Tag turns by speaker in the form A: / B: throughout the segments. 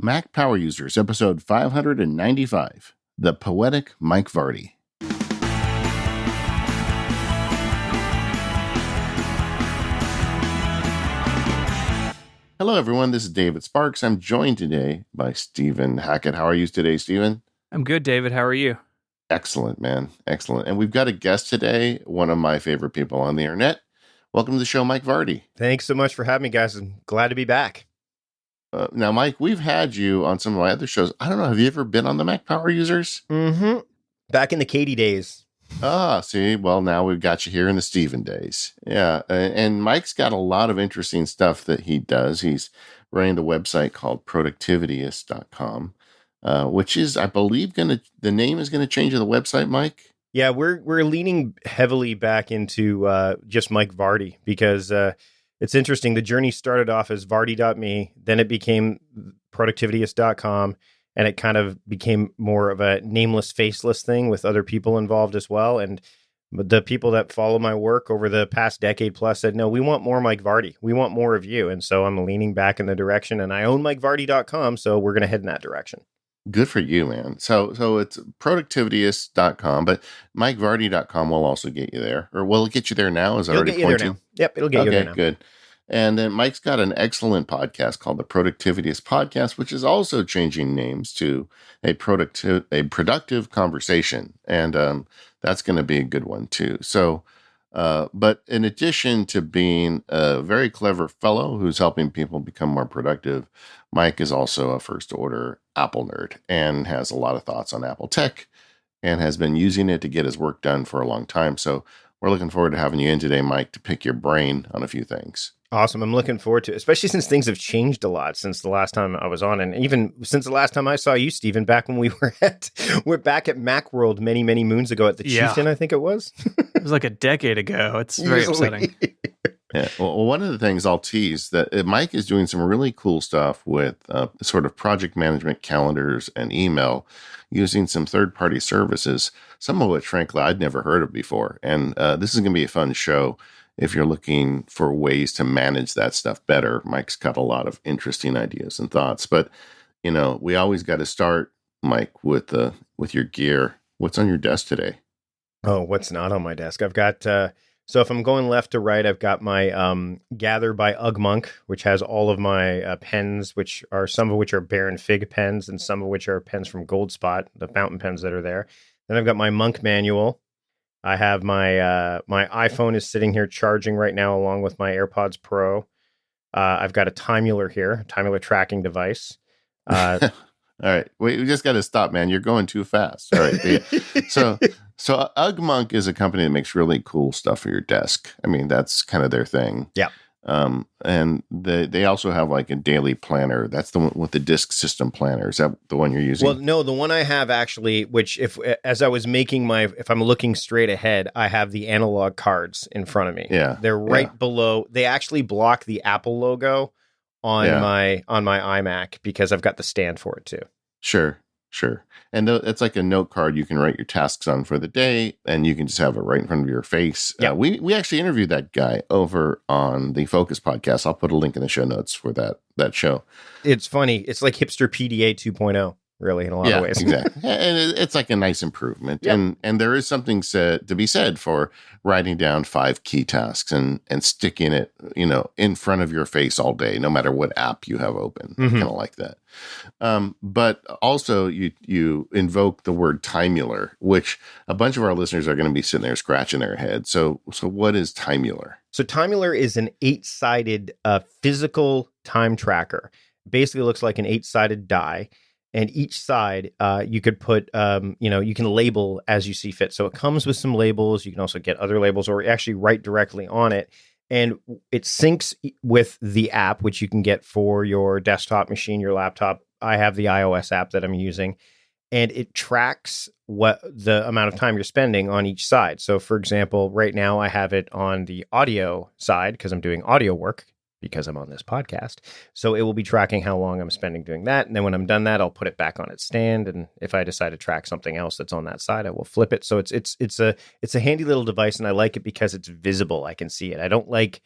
A: Mac Power Users, episode 595, The Poetic Mike Vardy. Hello, everyone. This is David Sparks. I'm joined today by Stephen Hackett. How are you today, Stephen?
B: I'm good, David. How are you?
A: Excellent, man. Excellent. And we've got a guest today, one of my favorite people on the internet. Welcome to the show, Mike Vardy.
C: Thanks so much for having me, guys. I'm glad to be back.
A: Now, Mike, we've had you on some of my other shows. I don't know. Have you ever been on the Mac Power Users?
C: Mm-hmm. Back in the Katie days.
A: See, well, now we've got you here in the Steven days. Yeah. And Mike's got a lot of interesting stuff that he does. He's running a website called productivityist.com, which is, I believe, the name is going to change of the website, Mike.
C: Yeah, we're leaning heavily back into just Mike Vardy because it's interesting. The journey started off as Vardy.me, then it became productivityist.com, and it kind of became more of a nameless, faceless thing with other people involved as well. And the people that follow my work over the past decade plus said, no, we want more Mike Vardy. We want more of you. And so I'm leaning back in the direction, and I own MikeVardy.com, so we're going to head in that direction.
A: Good for you, man. So it's productivityist.com, but MikeVardy.com will also get you there. Or will it get you there now? Is it
C: It'll
A: already
C: get you there now. Yep, it'll get you there now.
A: Good. And then Mike's got an excellent podcast called the Productivityist Podcast, which is also changing names to a productive conversation. And that's going to be a good one too. So, but in addition to being a very clever fellow who's helping people become more productive, Mike is also a first order Apple nerd and has a lot of thoughts on Apple tech and has been using it to get his work done for a long time. So we're looking forward to having you in today, Mike, to pick your brain on a few things.
C: Awesome. I'm looking forward to it, especially since things have changed a lot since the last time I was on. And even since the last time I saw you, Stephen, back when we're back at Macworld many, many moons ago at the Chieftain, I think it was.
B: It was like a decade ago. It's very upsetting.
A: Yeah. Well, one of the things I'll tease that Mike is doing some really cool stuff with sort of project management calendars and email using some third-party services, some of which, frankly, I'd never heard of before. And this is going to be a fun show. If you're looking for ways to manage that stuff better, Mike's got a lot of interesting ideas and thoughts. But, you know, we always got to start, Mike, with your gear. What's on your desk today?
C: Oh, what's not on my desk? I've got, so if I'm going left to right, I've got my Gather by Ugmonk, which has all of my pens, some of which are Baron Fig pens and some of which are pens from Goldspot, the fountain pens that are there. Then I've got my Monk manual. I have my iPhone is sitting here charging right now along with my AirPods Pro. I've got a Timular here, a Timular tracking device.
A: All right. Wait, we just got to stop, man. You're going too fast. All right. So Ugmonk is a company that makes really cool stuff for your desk. I mean, that's kind of their thing.
C: Yeah.
A: And they also have like a daily planner. That's the one with the disk system planner. Is that the one you're using?
C: Well, no, the one I have actually, which as I was making if I'm looking straight ahead, I have the analog cards in front of me.
A: Yeah.
C: They're right below. They actually block the Apple logo on my iMac because I've got the stand for it too.
A: Sure. And it's like a note card you can write your tasks on for the day, and you can just have it right in front of your face.
C: Yeah.
A: We actually interviewed that guy over on the Focus podcast. I'll put a link in the show notes for that show.
C: It's funny. It's like hipster PDA 2.0, really, in a lot of ways.
A: Exactly. And it's like a nice improvement. Yep. And there is something to be said for writing down 5 key tasks and sticking it, in front of your face all day, no matter what app you have open. Mm-hmm. Kind of like that. But also you invoke the word Timular, which a bunch of our listeners are going to be sitting there scratching their head. So what is Timular?
C: So Timular is an 8-sided physical time tracker. Basically looks like an 8-sided die. And each side, you could put, you can label as you see fit. So it comes with some labels. You can also get other labels or actually write directly on it. And it syncs with the app, which you can get for your desktop machine, your laptop. I have the iOS app that I'm using. And it tracks what the amount of time you're spending on each side. So, for example, right now I have it on the audio side because I'm doing audio work, because I'm on this podcast. So it will be tracking how long I'm spending doing that. And then when I'm done that, I'll put it back on its stand. And if I decide to track something else that's on that side, I will flip it. So it's a handy little device, and I like it because it's visible. I can see it. I don't like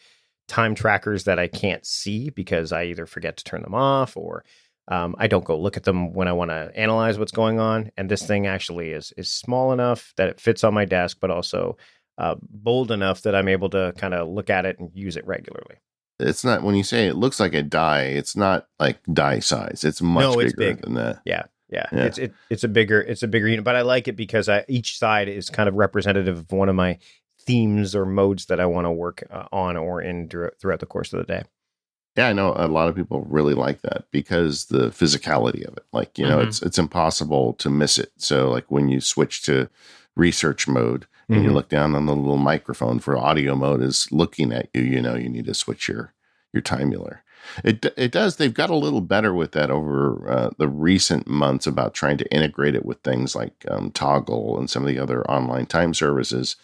C: time trackers that I can't see because I either forget to turn them off or I don't go look at them when I want to analyze what's going on. And this thing actually is small enough that it fits on my desk, but also bold enough that I'm able to kind of look at it and use it regularly.
A: It's not, when you say it looks like a die, it's not like die size. It's much
C: No, it's
A: bigger
C: big.
A: than that.
C: Yeah. Yeah.
A: Yeah.
C: It's a bigger unit, but I like it because each side is kind of representative of one of my themes or modes that I want to work on or in throughout the course of the day.
A: Yeah, I know a lot of people really like that because the physicality of it. Like, you know, it's impossible to miss it. So like when you switch to research mode and you look down on the little microphone for audio mode is looking at you, you know, you need to switch your timular. It does. They've got a little better with that over the recent months about trying to integrate it with things like Toggle and some of the other online time services.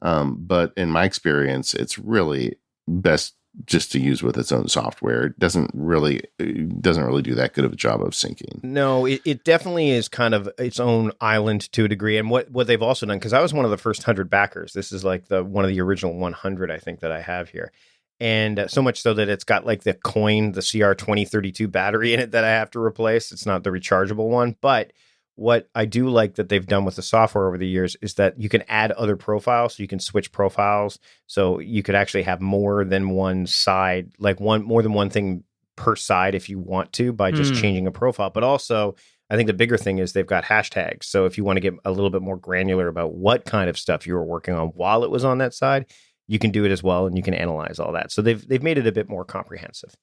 A: But in my experience, it's really best just to use with its own software. It doesn't really do that good of a job of syncing.
C: No, it definitely is kind of its own island to a degree. And what they've also done, because I was one of the first 100 backers. This is like one of the original 100, I think, that I have here. And so much so that it's got like the CR2032 battery in it that I have to replace. It's not the rechargeable one. But what I do like that they've done with the software over the years is that you can add other profiles. So you can switch profiles. So you could actually have more than one side, like more than one thing per side if you want to by just changing a profile. But also, I think the bigger thing is they've got hashtags. So if you want to get a little bit more granular about what kind of stuff you were working on while it was on that side, you can do it as well, and you can analyze all that. So they've made it a bit more comprehensive.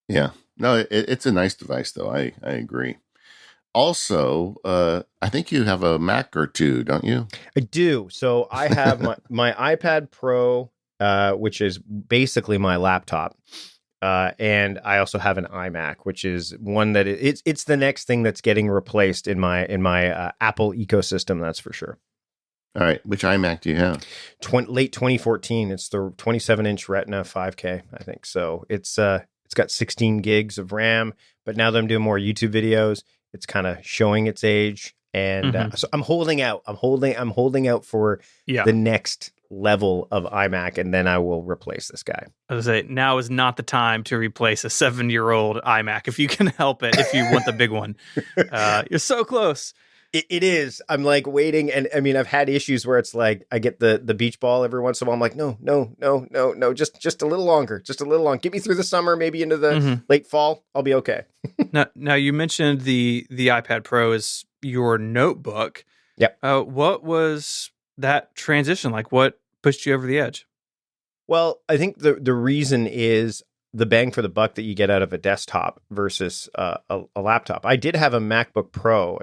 A: Yeah. No, it's a nice device, though. I agree. Also, I think you have a Mac or two, don't you?
C: I do. So I have my iPad Pro, which is basically my laptop. And I also have an iMac, which is one that it's the next thing that's getting replaced in my Apple ecosystem. That's for sure.
A: All right. Which iMac do you have?
C: Late 2014. It's the 27-inch Retina 5K, I think. So it's got 16 gigs of RAM. But now that I'm doing more YouTube videos, it's kind of showing its age. And so I'm holding out. I'm holding out for the next level of iMac, and then I will replace this guy.
B: I was say now is not the time to replace a 7-year-old iMac if you can help it. If you want the big one, you're so close.
C: It is. I'm like waiting, and I mean, I've had issues where it's like I get the beach ball every once in a while. I'm like, no, just a little longer, Get me through the summer, maybe into the late fall. I'll be okay.
B: Now you mentioned the iPad Pro is your notebook.
C: Yep.
B: What was that transition like? What pushed you over the edge?
C: Well, I think the reason is the bang for the buck that you get out of a desktop versus a laptop. I did have a MacBook Pro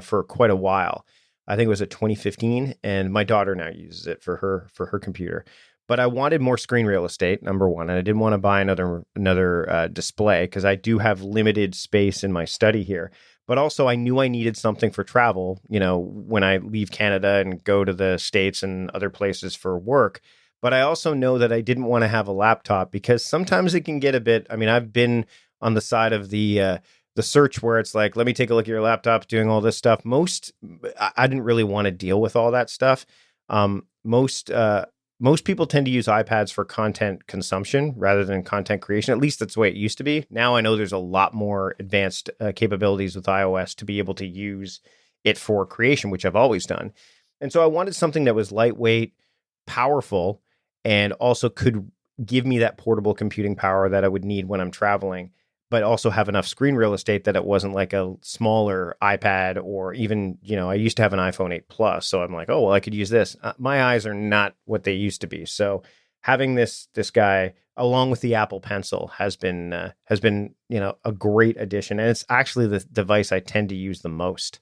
C: for quite a while. I think it was at 2015, and my daughter now uses it for her computer. But I wanted more screen real estate, number one, and I didn't want to buy another display because I do have limited space in my study here. But also, I knew I needed something for travel. You know, when I leave Canada and go to the States and other places for work. But I also know that I didn't want to have a laptop because sometimes it can get a bit. I mean, I've been on the side of the search where it's like, let me take a look at your laptop doing all this stuff. I didn't really want to deal with all that stuff. Most people tend to use iPads for content consumption rather than content creation. At least that's the way it used to be. Now I know there's a lot more advanced capabilities with iOS to be able to use it for creation, which I've always done. And so I wanted something that was lightweight, powerful, and also could give me that portable computing power that I would need when I'm traveling, but also have enough screen real estate that it wasn't like a smaller iPad or even, I used to have an iPhone 8 Plus. So I'm like, oh, well, I could use this. My eyes are not what they used to be. So having this guy along with the Apple Pencil has been a great addition. And it's actually the device I tend to use the most.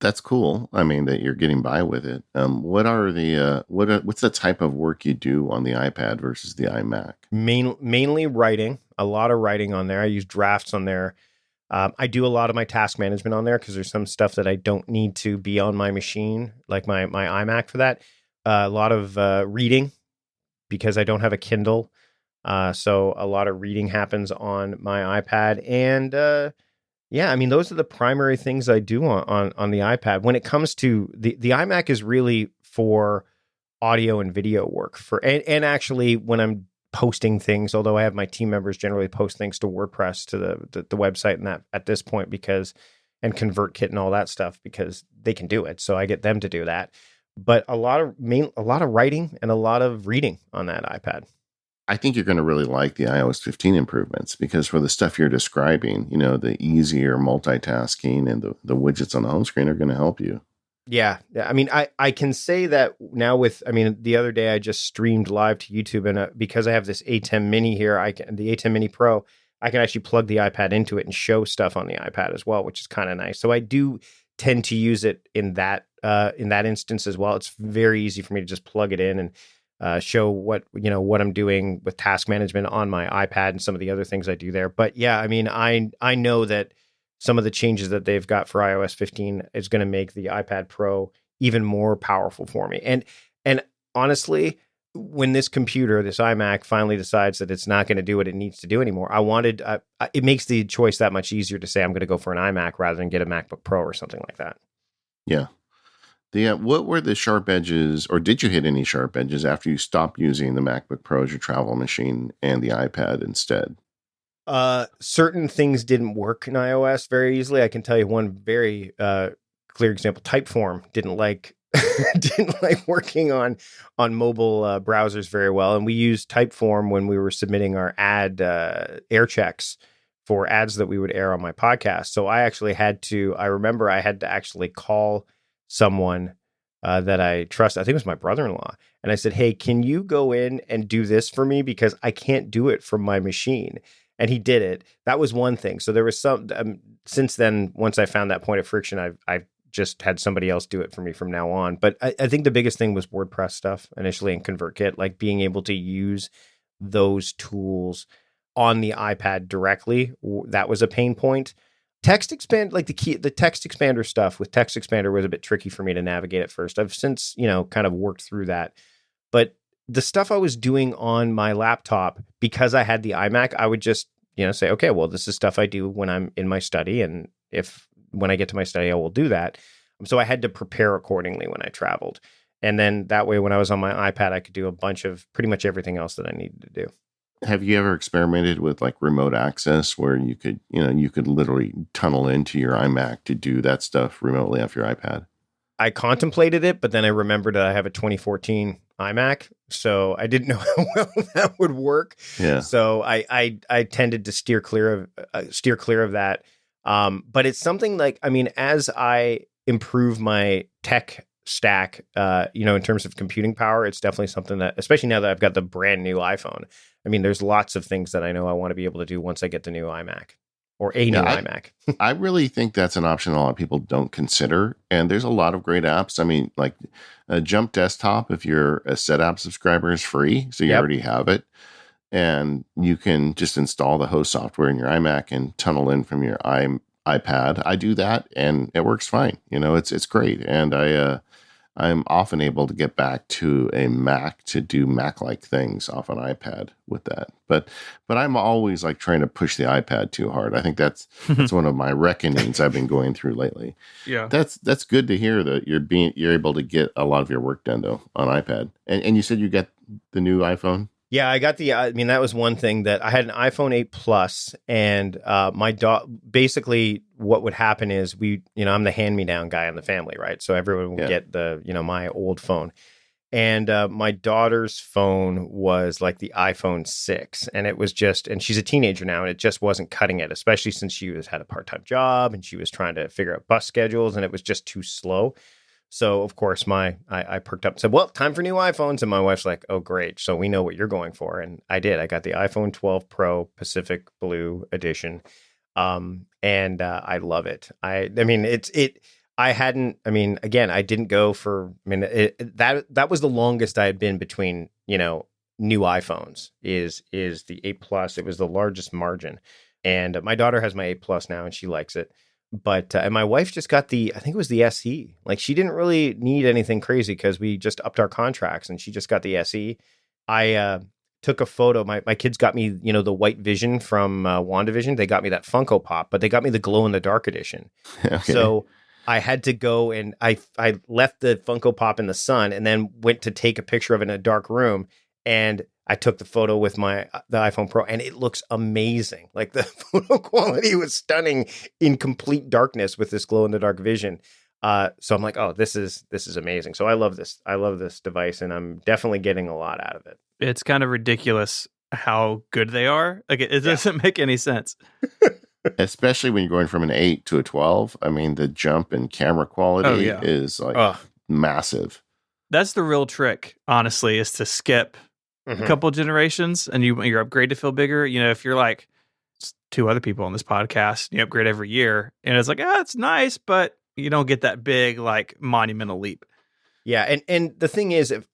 A: That's cool. I mean, that you're getting by with it. What's the type of work you do on the iPad versus the iMac?
C: Mainly writing, a lot of writing on there. I use drafts on there. I do a lot of my task management on there because there's some stuff that I don't need to be on my machine, like my iMac for that. A lot of reading because I don't have a Kindle. So a lot of reading happens on my iPad. And yeah, I mean, those are the primary things I do on the iPad. When it comes to the iMac is really for audio and video work and actually when I'm posting things, although I have my team members generally post things to WordPress, to the website and that at this point, and ConvertKit and all that stuff, because they can do it. So I get them to do that. But a lot of writing and a lot of reading on that iPad.
A: I think you're going to really like the iOS 15 improvements, because for the stuff you're describing, the easier multitasking and the widgets on the home screen are going to help you.
C: Yeah. I mean, I can say that now the other day I just streamed live to YouTube, and because I have this A10 Mini here, the A10 Mini Pro, I can actually plug the iPad into it and show stuff on the iPad as well, which is kind of nice. So I do tend to use it in that instance as well. It's very easy for me to just plug it in and show what I'm doing with task management on my iPad and some of the other things I do there. But yeah, I mean, I know that some of the changes that they've got for iOS 15 is going to make the iPad Pro even more powerful for me. And honestly, when this iMac finally decides that it's not going to do what it needs to do anymore, it makes the choice that much easier to say I'm going to go for an iMac rather than get a MacBook Pro or something like that.
A: Yeah. What were the sharp edges, or did you hit any sharp edges after you stopped using the MacBook Pro as your travel machine and the iPad instead?
C: Certain things didn't work in iOS very easily. I can tell you one very clear example. Typeform didn't like working on mobile browsers very well, and we used Typeform when we were submitting our ad air checks for ads that we would air on my podcast. So I remember I had to actually call someone that I trust. I think it was my brother-in-law, and I said, "Hey, can you go in and do this for me, because I can't do it from my machine?" And he did it. That was one thing. So there was some, since then, once I found that point of friction, I've just had somebody else do it for me from now on. But I think the biggest thing was WordPress stuff initially in ConvertKit, like being able to use those tools on the iPad directly. That was a pain point. Text expand, like the text expander stuff with Text Expander was a bit tricky for me to navigate at first. I've since, kind of worked through that. But the stuff I was doing on my laptop, because I had the iMac, I would just, say, okay, well, this is stuff I do when I'm in my study. And when I get to my study, I will do that. So I had to prepare accordingly when I traveled. And then that way, when I was on my iPad, I could do a bunch of pretty much everything else that I needed to do.
A: Have you ever experimented with like remote access, where you could literally tunnel into your iMac to do that stuff remotely off your iPad?
C: I contemplated it, but then I remembered that I have a 2014 iMac, so I didn't know how well that would work.
A: Yeah.
C: So I tended to steer clear of that. But it's something like, I mean, as I improve my tech stack, in terms of computing power, it's definitely something that, especially now that I've got the brand new iPhone, I mean, there's lots of things that I know I want to be able to do once I get the new iMac. Or new iMac.
A: I really think that's an option a lot of people don't consider. And there's a lot of great apps. I mean, like Jump Desktop, if you're a SetApp subscriber, is free. So you already have it. And you can just install the host software in your iMac and tunnel in from your iPad. I do that, and it works fine. It's great. And I'm often able to get back to a Mac to do Mac-like things off an iPad with that. But I'm always like trying to push the iPad too hard. I think that's one of my reckonings I've been going through lately.
B: Yeah.
A: That's good to hear that you're able to get a lot of your work done though on iPad. And you said you got the new iPhone?
C: Yeah, I got that was one thing that I had an iPhone 8 Plus, and basically what would happen is I'm the hand-me-down guy in the family, right? So everyone would get my old phone. And my daughter's phone was like the iPhone 6, and it was and she's a teenager now, and it just wasn't cutting it, especially since she had a part-time job and she was trying to figure out bus schedules, and it was just too slow. So, of course, I perked up and said, well, time for new iPhones. And my wife's like, oh, great. So we know what you're going for. And I did. I got the iPhone 12 Pro Pacific Blue Edition. And I love it. I didn't go for, that was the longest I had been between, new iPhones is the 8 Plus. It was the largest margin. And my daughter has my 8 Plus now, and she likes it. But and my wife just got I think it was the SE. Like, she didn't really need anything crazy because we just upped our contracts, and she just got the SE. I took a photo. My kids got me, the White Vision from WandaVision. They got me that Funko Pop, but they got me the glow in the dark edition. Okay. So I had to go, and I left the Funko Pop in the sun, and then went to take a picture of it in a dark room. And I took the photo with the iPhone Pro, and it looks amazing. Like the photo quality was stunning in complete darkness with this glow in the dark vision. So I'm like, oh, this is amazing. So I love this. I love this device, and I'm definitely getting a lot out of it.
B: It's kind of ridiculous how good they are. Like it doesn't make any sense.
A: Especially when you're going from an 8 to a 12. I mean, the jump in camera quality is like massive.
B: That's the real trick, honestly, is to skip a couple generations and your upgrade to feel bigger. You know, if you're like two other people on this podcast, you upgrade every year, and it's like, it's nice, but you don't get that big, like, monumental leap.
C: Yeah, and the thing is, if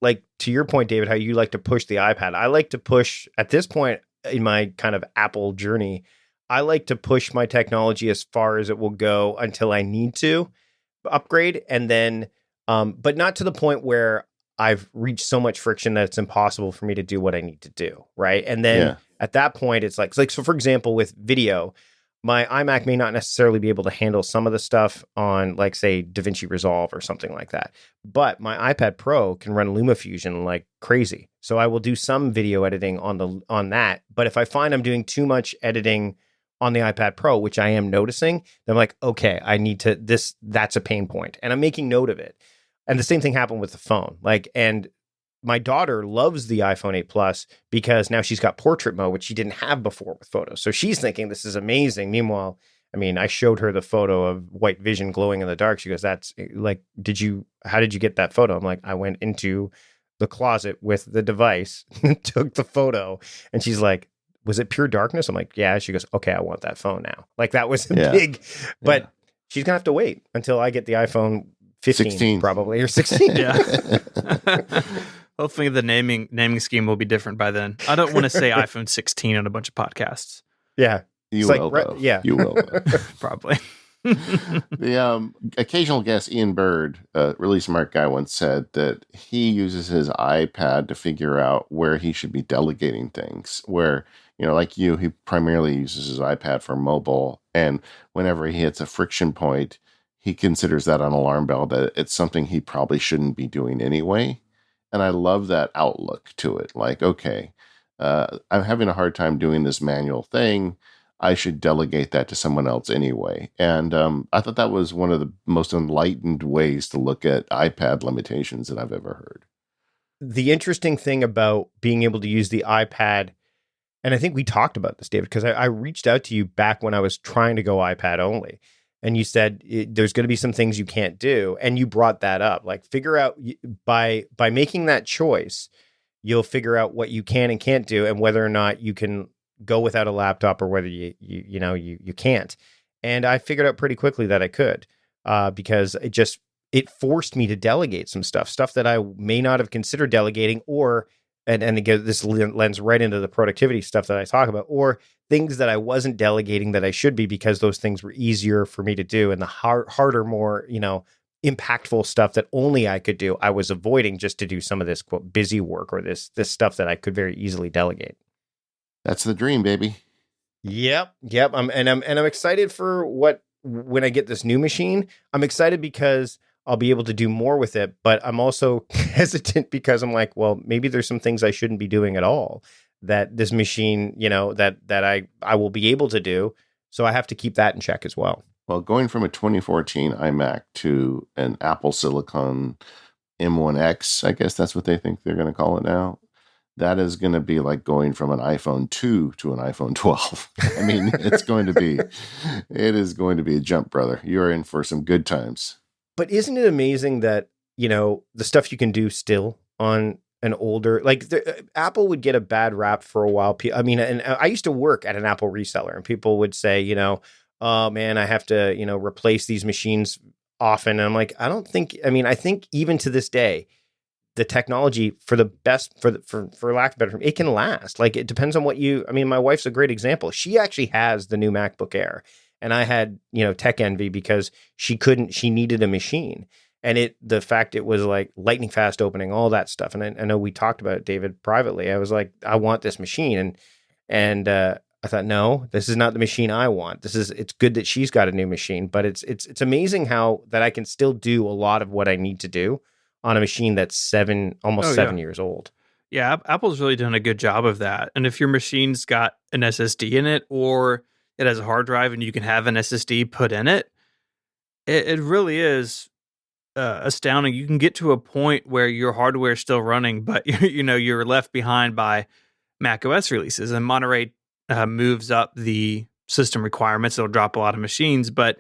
C: like to your point, David, how you like to push the iPad, I like to push at this point in my kind of Apple journey. I like to push my technology as far as it will go until I need to upgrade, and then, but not to the point where I've reached so much friction that it's impossible for me to do what I need to do, right? And then at that point, it's like so. For example, with video, my iMac may not necessarily be able to handle some of the stuff on, like, say, DaVinci Resolve or something like that. But my iPad Pro can run LumaFusion like crazy. So I will do some video editing on that. But if I find I'm doing too much editing on the iPad Pro, which I am noticing, then I'm like, okay, I need to, that's a pain point. And I'm making note of it. And the same thing happened with the phone. And my daughter loves the iPhone 8 Plus because now she's got portrait mode, which she didn't have before with photos. So she's thinking this is amazing. Meanwhile, I mean, I showed her the photo of white vision glowing in the dark. She goes, that's like, how did you get that photo? I'm like, I went into the closet with the device, took the photo. And she's like, was it pure darkness? I'm like, yeah. She goes, okay, I want that phone now. Like, that was big, but she's gonna have to wait until I get the iPhone 15 16. Probably, or 16.
B: Yeah. Hopefully the naming scheme will be different by then. I don't want to say iPhone 16 on a bunch of podcasts.
C: Yeah.
A: You will, though.
C: Yeah.
A: You will,
B: probably.
A: The occasional guest, Ian Bird, really smart guy, once said that he uses his iPad to figure out where he should be delegating things. Where, like you, he primarily uses his iPad for mobile. And whenever he hits a friction point, he considers that an alarm bell that it's something he probably shouldn't be doing anyway. And I love that outlook to it. Like, okay, I'm having a hard time doing this manual thing. I should delegate that to someone else anyway. And I thought that was one of the most enlightened ways to look at iPad limitations that I've ever heard.
C: The interesting thing about being able to use the iPad, and I think we talked about this, David, because I reached out to you back when I was trying to go iPad only. And you said there's going to be some things you can't do. And you brought that up. Like, figure out by making that choice, you'll figure out what you can and can't do, and whether or not you can go without a laptop or whether you can't. And I figured out pretty quickly that I could, because it forced me to delegate some stuff that I may not have considered delegating, or and again, this lends right into the productivity stuff that I talk about, or things that I wasn't delegating that I should be, because those things were easier for me to do, and the harder, more, impactful stuff that only I could do, I was avoiding just to do some of this, quote, busy work, or this stuff that I could very easily delegate.
A: That's the dream, baby.
C: Yep. I'm excited for when I get this new machine. I'm excited because I'll be able to do more with it, but I'm also hesitant because I'm like, well, maybe there's some things I shouldn't be doing at all that this machine, that I will be able to do. So I have to keep that in check as well.
A: Well, going from a 2014 iMac to an Apple Silicon M1X, I guess that's what they think they're going to call it now. That is going to be like going from an iPhone 2 to an iPhone 12. I mean, it is going to be a jump, brother. You're in for some good times.
C: But isn't it amazing that, the stuff you can do still on an older, Apple would get a bad rap for a while. I mean, and I used to work at an Apple reseller, and people would say, oh man, I have to, replace these machines often. And I'm like, I think even to this day, the technology for the best, for lack of better term, it can last. Like, it depends on my wife's a great example. She actually has the new MacBook Air, and I had, tech envy because she needed a machine. And the fact it was like lightning fast opening, all that stuff. And I know we talked about it, David, privately. I was like, I want this machine. And I thought, no, this is not the machine I want. It's good that she's got a new machine, but it's amazing how that I can still do a lot of what I need to do on a machine that's almost 7 years old.
B: Yeah, Apple's really done a good job of that. And if your machine's got an SSD in it, or it has a hard drive and you can have an SSD put in it, it really is astounding. You can get to a point where your hardware is still running, but you're left behind by Mac OS releases, and Monterey moves up the system requirements. It'll drop a lot of machines, but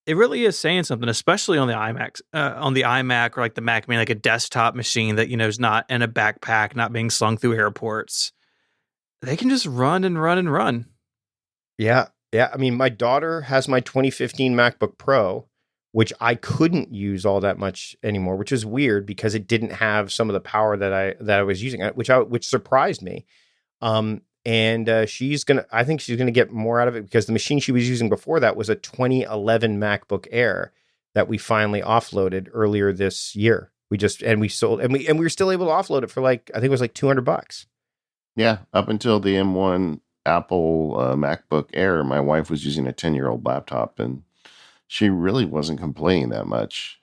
B: it really is saying something, especially on the iMac or like the Mac Mini, like a desktop machine that is not in a backpack, not being slung through airports. They can just run and run and run.
C: Yeah. Yeah. I mean, my daughter has my 2015 MacBook Pro, which I couldn't use all that much anymore, which is weird because it didn't have some of the power that I was using, which surprised me. And I think she's gonna get more out of it because the machine she was using before that was a 2011 MacBook Air that we finally offloaded earlier this year. We sold, and we were still able to offload it for I think it was like $200.
A: Yeah, up until the M1 Apple MacBook Air, my wife was using a 10-year-old laptop, and she really wasn't complaining that much.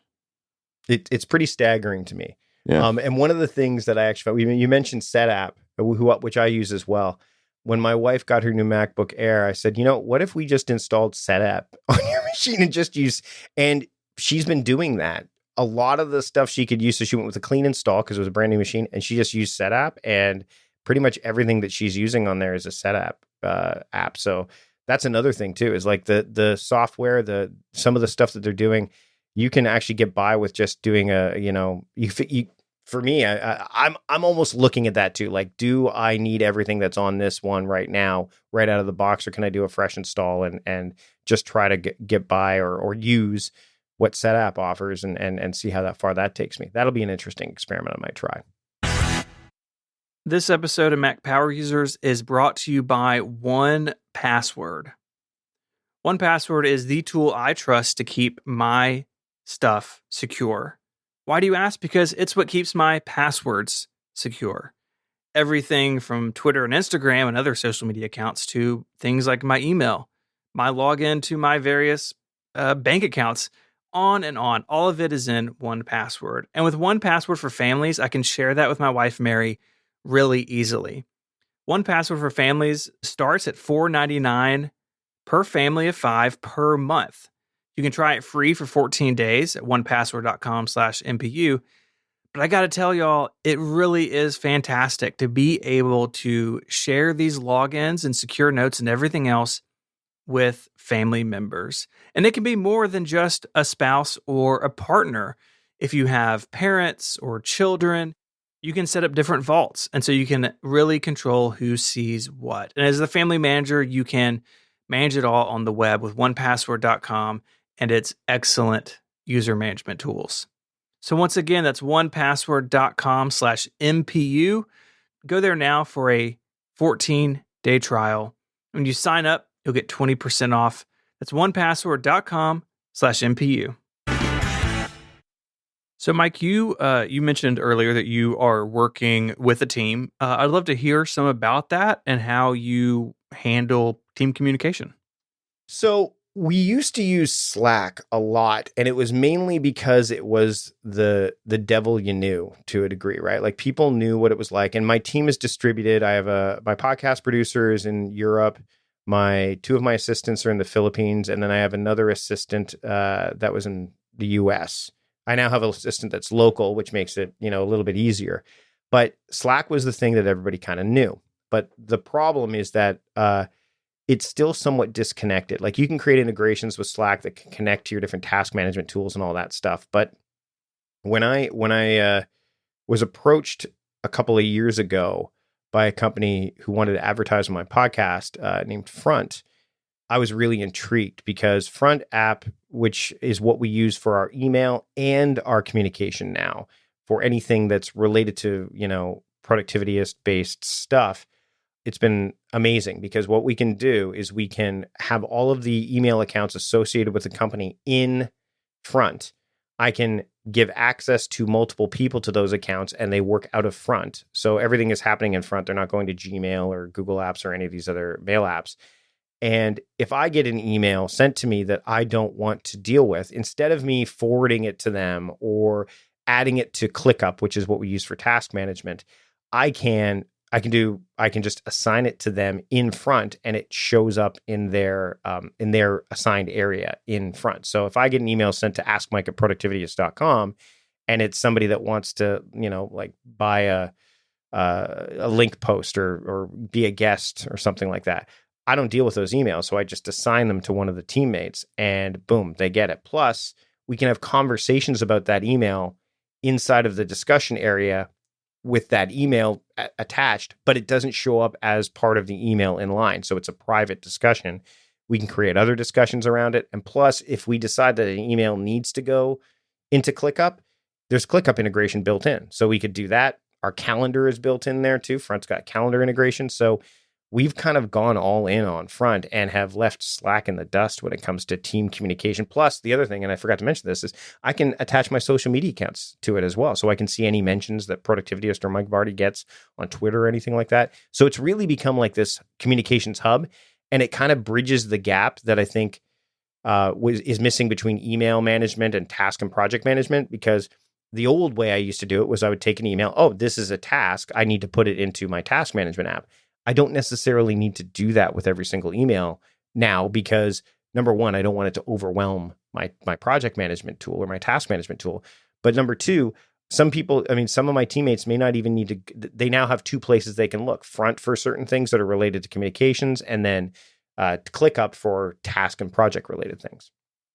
C: It's pretty staggering to me.
A: Yeah.
C: And one of the things that I actually found, you mentioned SetApp, which I use as well. When my wife got her new MacBook Air, I said, what if we just installed SetApp on your machine and just use, and she's been doing that. A lot of the stuff she could use, so she went with a clean install because it was a brand new machine, and she just used SetApp, and pretty much everything that she's using on there is a SetApp app. So that's another thing too, is like the software, some of the stuff that they're doing, you can actually get by with just doing for me, I'm almost looking at that too. Like, do I need everything that's on this one right now, right out of the box, or can I do a fresh install and just try to get by or use what SetApp offers and see how far that takes me? That'll be an interesting experiment I might try.
B: This episode of Mac Power Users is brought to you by 1Password. 1Password is the tool I trust to keep my stuff secure. Why do you ask? Because it's what keeps my passwords secure. Everything from Twitter and Instagram and other social media accounts to things like my email, my login to my various bank accounts, on and on. All of it is in 1Password. And with 1Password for families, I can share that with my wife, Mary, really easily. 1Password for families starts at $4.99 per family of 5 per month. You can try it free for 14 days at onepassword.com/MPU. But I got to tell y'all, it really is fantastic to be able to share these logins and secure notes and everything else with family members. And it can be more than just a spouse or a partner. If you have parents or children, you can set up different vaults. And so you can really control who sees what. And as the family manager, you can manage it all on the web with onepassword.com and its excellent user management tools. So once again, that's onepassword.com/MPU. Go there now for a 14-day trial. When you sign up, you'll get 20% off. That's onepassword.com/MPU. So Mike, you mentioned earlier that you are working with a team. I'd love to hear some about that and how you handle team communication.
C: So we used to use Slack a lot, and it was mainly because it was the devil you knew to a degree, right? Like people knew what it was like. And my team is distributed. I have my podcast producers in Europe. Two of my assistants are in the Philippines, and then I have another assistant that was in the US. I now have an assistant that's local, which makes it, a little bit easier. But Slack was the thing that everybody kind of knew. But the problem is that it's still somewhat disconnected. Like you can create integrations with Slack that can connect to your different task management tools and all that stuff. But when I was approached a couple of years ago by a company who wanted to advertise on my podcast named Front, I was really intrigued because Front app, which is what we use for our email and our communication now for anything that's related to, productivity-based stuff, it's been amazing because what we can do is we can have all of the email accounts associated with the company in Front. I can give access to multiple people to those accounts and they work out of Front. So everything is happening in Front. They're not going to Gmail or Google Apps or any of these other mail apps. And if I get an email sent to me that I don't want to deal with, instead of me forwarding it to them or adding it to ClickUp, which is what we use for task management, I can just assign it to them in front, and it shows up in their assigned area in front. So if I get an email sent to askmike@productivityist.com, and it's somebody that wants to, like buy a link post or be a guest or something like that, I don't deal with those emails. So I just assign them to one of the teammates, and boom, they get it. Plus, we can have conversations about that email inside of the discussion area with that email attached, but it doesn't show up as part of the email in line. So it's a private discussion. We can create other discussions around it. And plus, if we decide that an email needs to go into ClickUp, there's ClickUp integration built in. So we could do that. Our calendar is built in there too. Front's got calendar integration. So we've kind of gone all in on Front and have left Slack in the dust when it comes to team communication. Plus, the other thing, and I forgot to mention this, is I can attach my social media accounts to it as well. So I can see any mentions that Productivityist or Mike Vardy gets on Twitter or anything like that. So it's really become like this communications hub, and it kind of bridges the gap that I think is missing between email management and task and project management. Because the old way I used to do it was I would take an email, oh, this is a task, I need to put it into my task management app. I don't necessarily need to do that with every single email now, because number one, I don't want it to overwhelm my project management tool or my task management tool. But number two, some of my teammates may not even need to, they now have two places they can look: Front for certain things that are related to communications, and then ClickUp for task and project related things.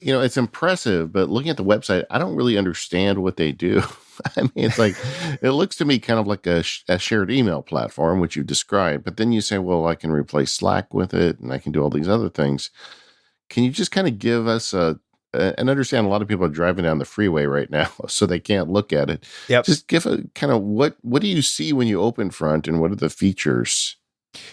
A: It's impressive, but looking at the website, I don't really understand what they do. I mean, it's like, it looks to me kind of like a shared email platform, which you described, but then you say, well, I can replace Slack with it and I can do all these other things. Can you just kind of give us and understand a lot of people are driving down the freeway right now, so they can't look at it.
C: Yep.
A: Just give a kind of what do you see when you open Front, and what are the features?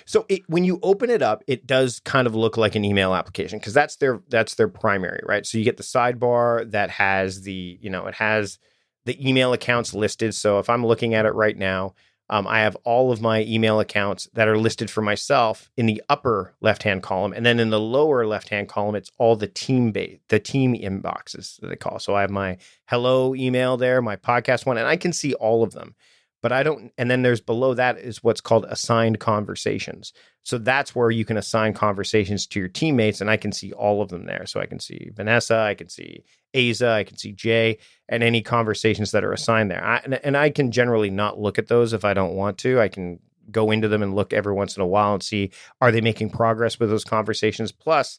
C: So when you open it up, it does kind of look like an email application, because that's their primary, right? So you get the sidebar that has it has the email accounts listed. So if I'm looking at it right now, I have all of my email accounts that are listed for myself in the upper left-hand column. And then in the lower left-hand column, it's all the team inboxes that they call. So I have my hello email there, my podcast one, and I can see all of them. But I don't, and then there's below that is what's called assigned conversations. So that's where you can assign conversations to your teammates, and I can see all of them there. So I can see Vanessa, I can see Aza, I can see Jay, and any conversations that are assigned there. And I can generally not look at those if I don't want to. I can go into them and look every once in a while and see, are they making progress with those conversations? Plus,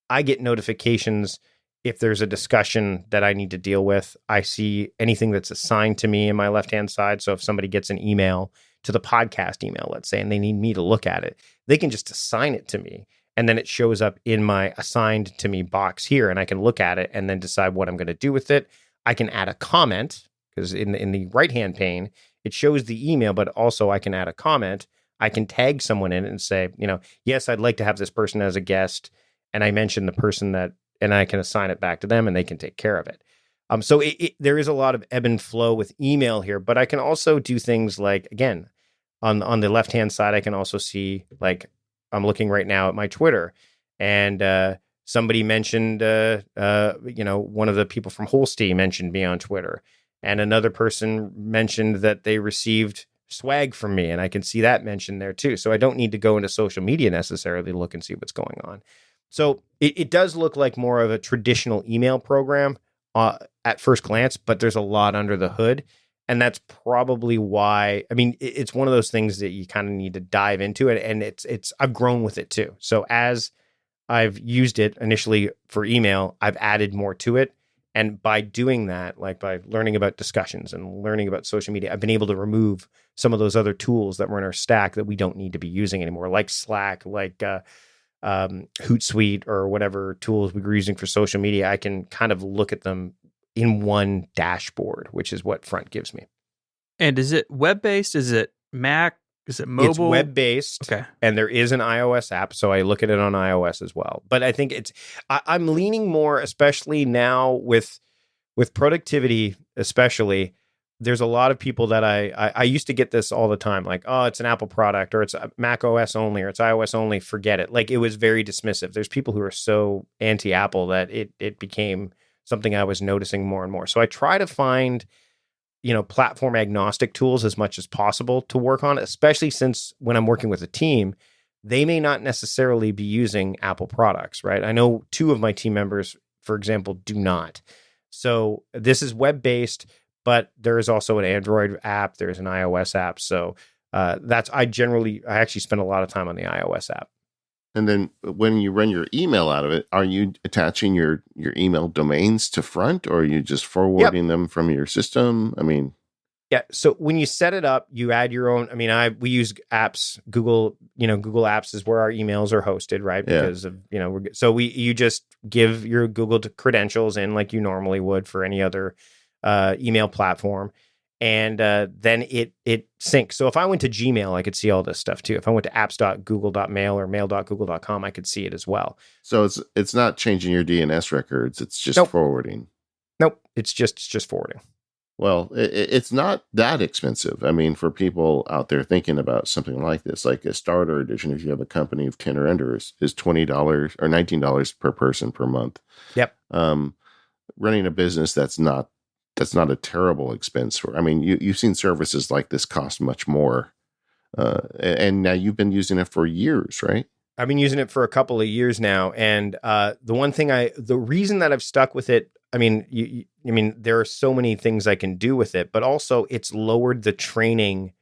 C: I get notifications if there's a discussion that I need to deal with. I see anything that's assigned to me in my left-hand side. So if somebody gets an email to the podcast email, let's say, and they need me to look at it, they can just assign it to me. And then it shows up in my assigned to me box here, and I can look at it and then decide what I'm going to do with it. I can add a comment, because in the right-hand pane, it shows the email, but also I can add a comment. I can tag someone in it and say, yes, I'd like to have this person as a guest. And I mentioned the person that, and I can assign it back to them, and they can take care of it. So there is a lot of ebb and flow with email here, but I can also do things like, again, on the left-hand side, I can also see, like, I'm looking right now at my Twitter, and somebody mentioned, one of the people from Holstein mentioned me on Twitter, and another person mentioned that they received swag from me, and I can see that mentioned there too. So I don't need to go into social media necessarily to look and see what's going on. So it does look like more of a traditional email program at first glance, but there's a lot under the hood. And that's probably why, it's one of those things that you kind of need to dive into it. And I've grown with it too. So as I've used it initially for email, I've added more to it. And by doing that, like by learning about discussions and learning about social media, I've been able to remove some of those other tools that were in our stack that we don't need to be using anymore, like Slack, like Hootsuite, or whatever tools we were using for social media. I can kind of look at them in one dashboard, which is what Front gives me.
B: And is it web-based? Is it Mac? Is it mobile?
C: It's web-based.
B: Okay.
C: And there is an iOS app, so I look at it on iOS as well. But I think I'm leaning more, especially now with productivity, especially, there's a lot of people that I used to get this all the time, like, oh, it's an Apple product, or it's Mac OS only, or it's iOS only, forget it. Like, it was very dismissive. There's people who are so anti-Apple that it became something I was noticing more and more. So I try to find platform agnostic tools as much as possible to work on, especially since when I'm working with a team, they may not necessarily be using Apple products, right? I know 2 of my team members, for example, do not. So this is web-based, but there is also an Android app. There's an iOS app. So I actually spend a lot of time on the iOS app.
A: And then when you run your email out of it, are you attaching your email domains to front, or are you just forwarding them from your system? I mean,
C: yeah. So when you set it up, you add your own. I mean, we use apps. Google Apps is where our emails are hosted, right? Because of you just give your Google credentials in like you normally would for any other email platform, and then it syncs. So if I went to Gmail, I could see all this stuff too. If I went to apps.google.mail or mail.google.com, I could see it as well.
A: So it's not changing your DNS records. It's just forwarding.
C: Nope. It's just forwarding.
A: Well, it's not that expensive. I mean, for people out there thinking about something like this, like a starter edition, if you have a company of 10 or under, is $20 or $19 per person per month.
C: Yep.
A: Running a business that's not a terrible expense. I mean, you've seen services like this cost much more, and now you've been using it for years, right?
C: I've been using it for a couple of years now, and the reason that I've stuck with it. I mean, there are so many things I can do with it, but also it's lowered the training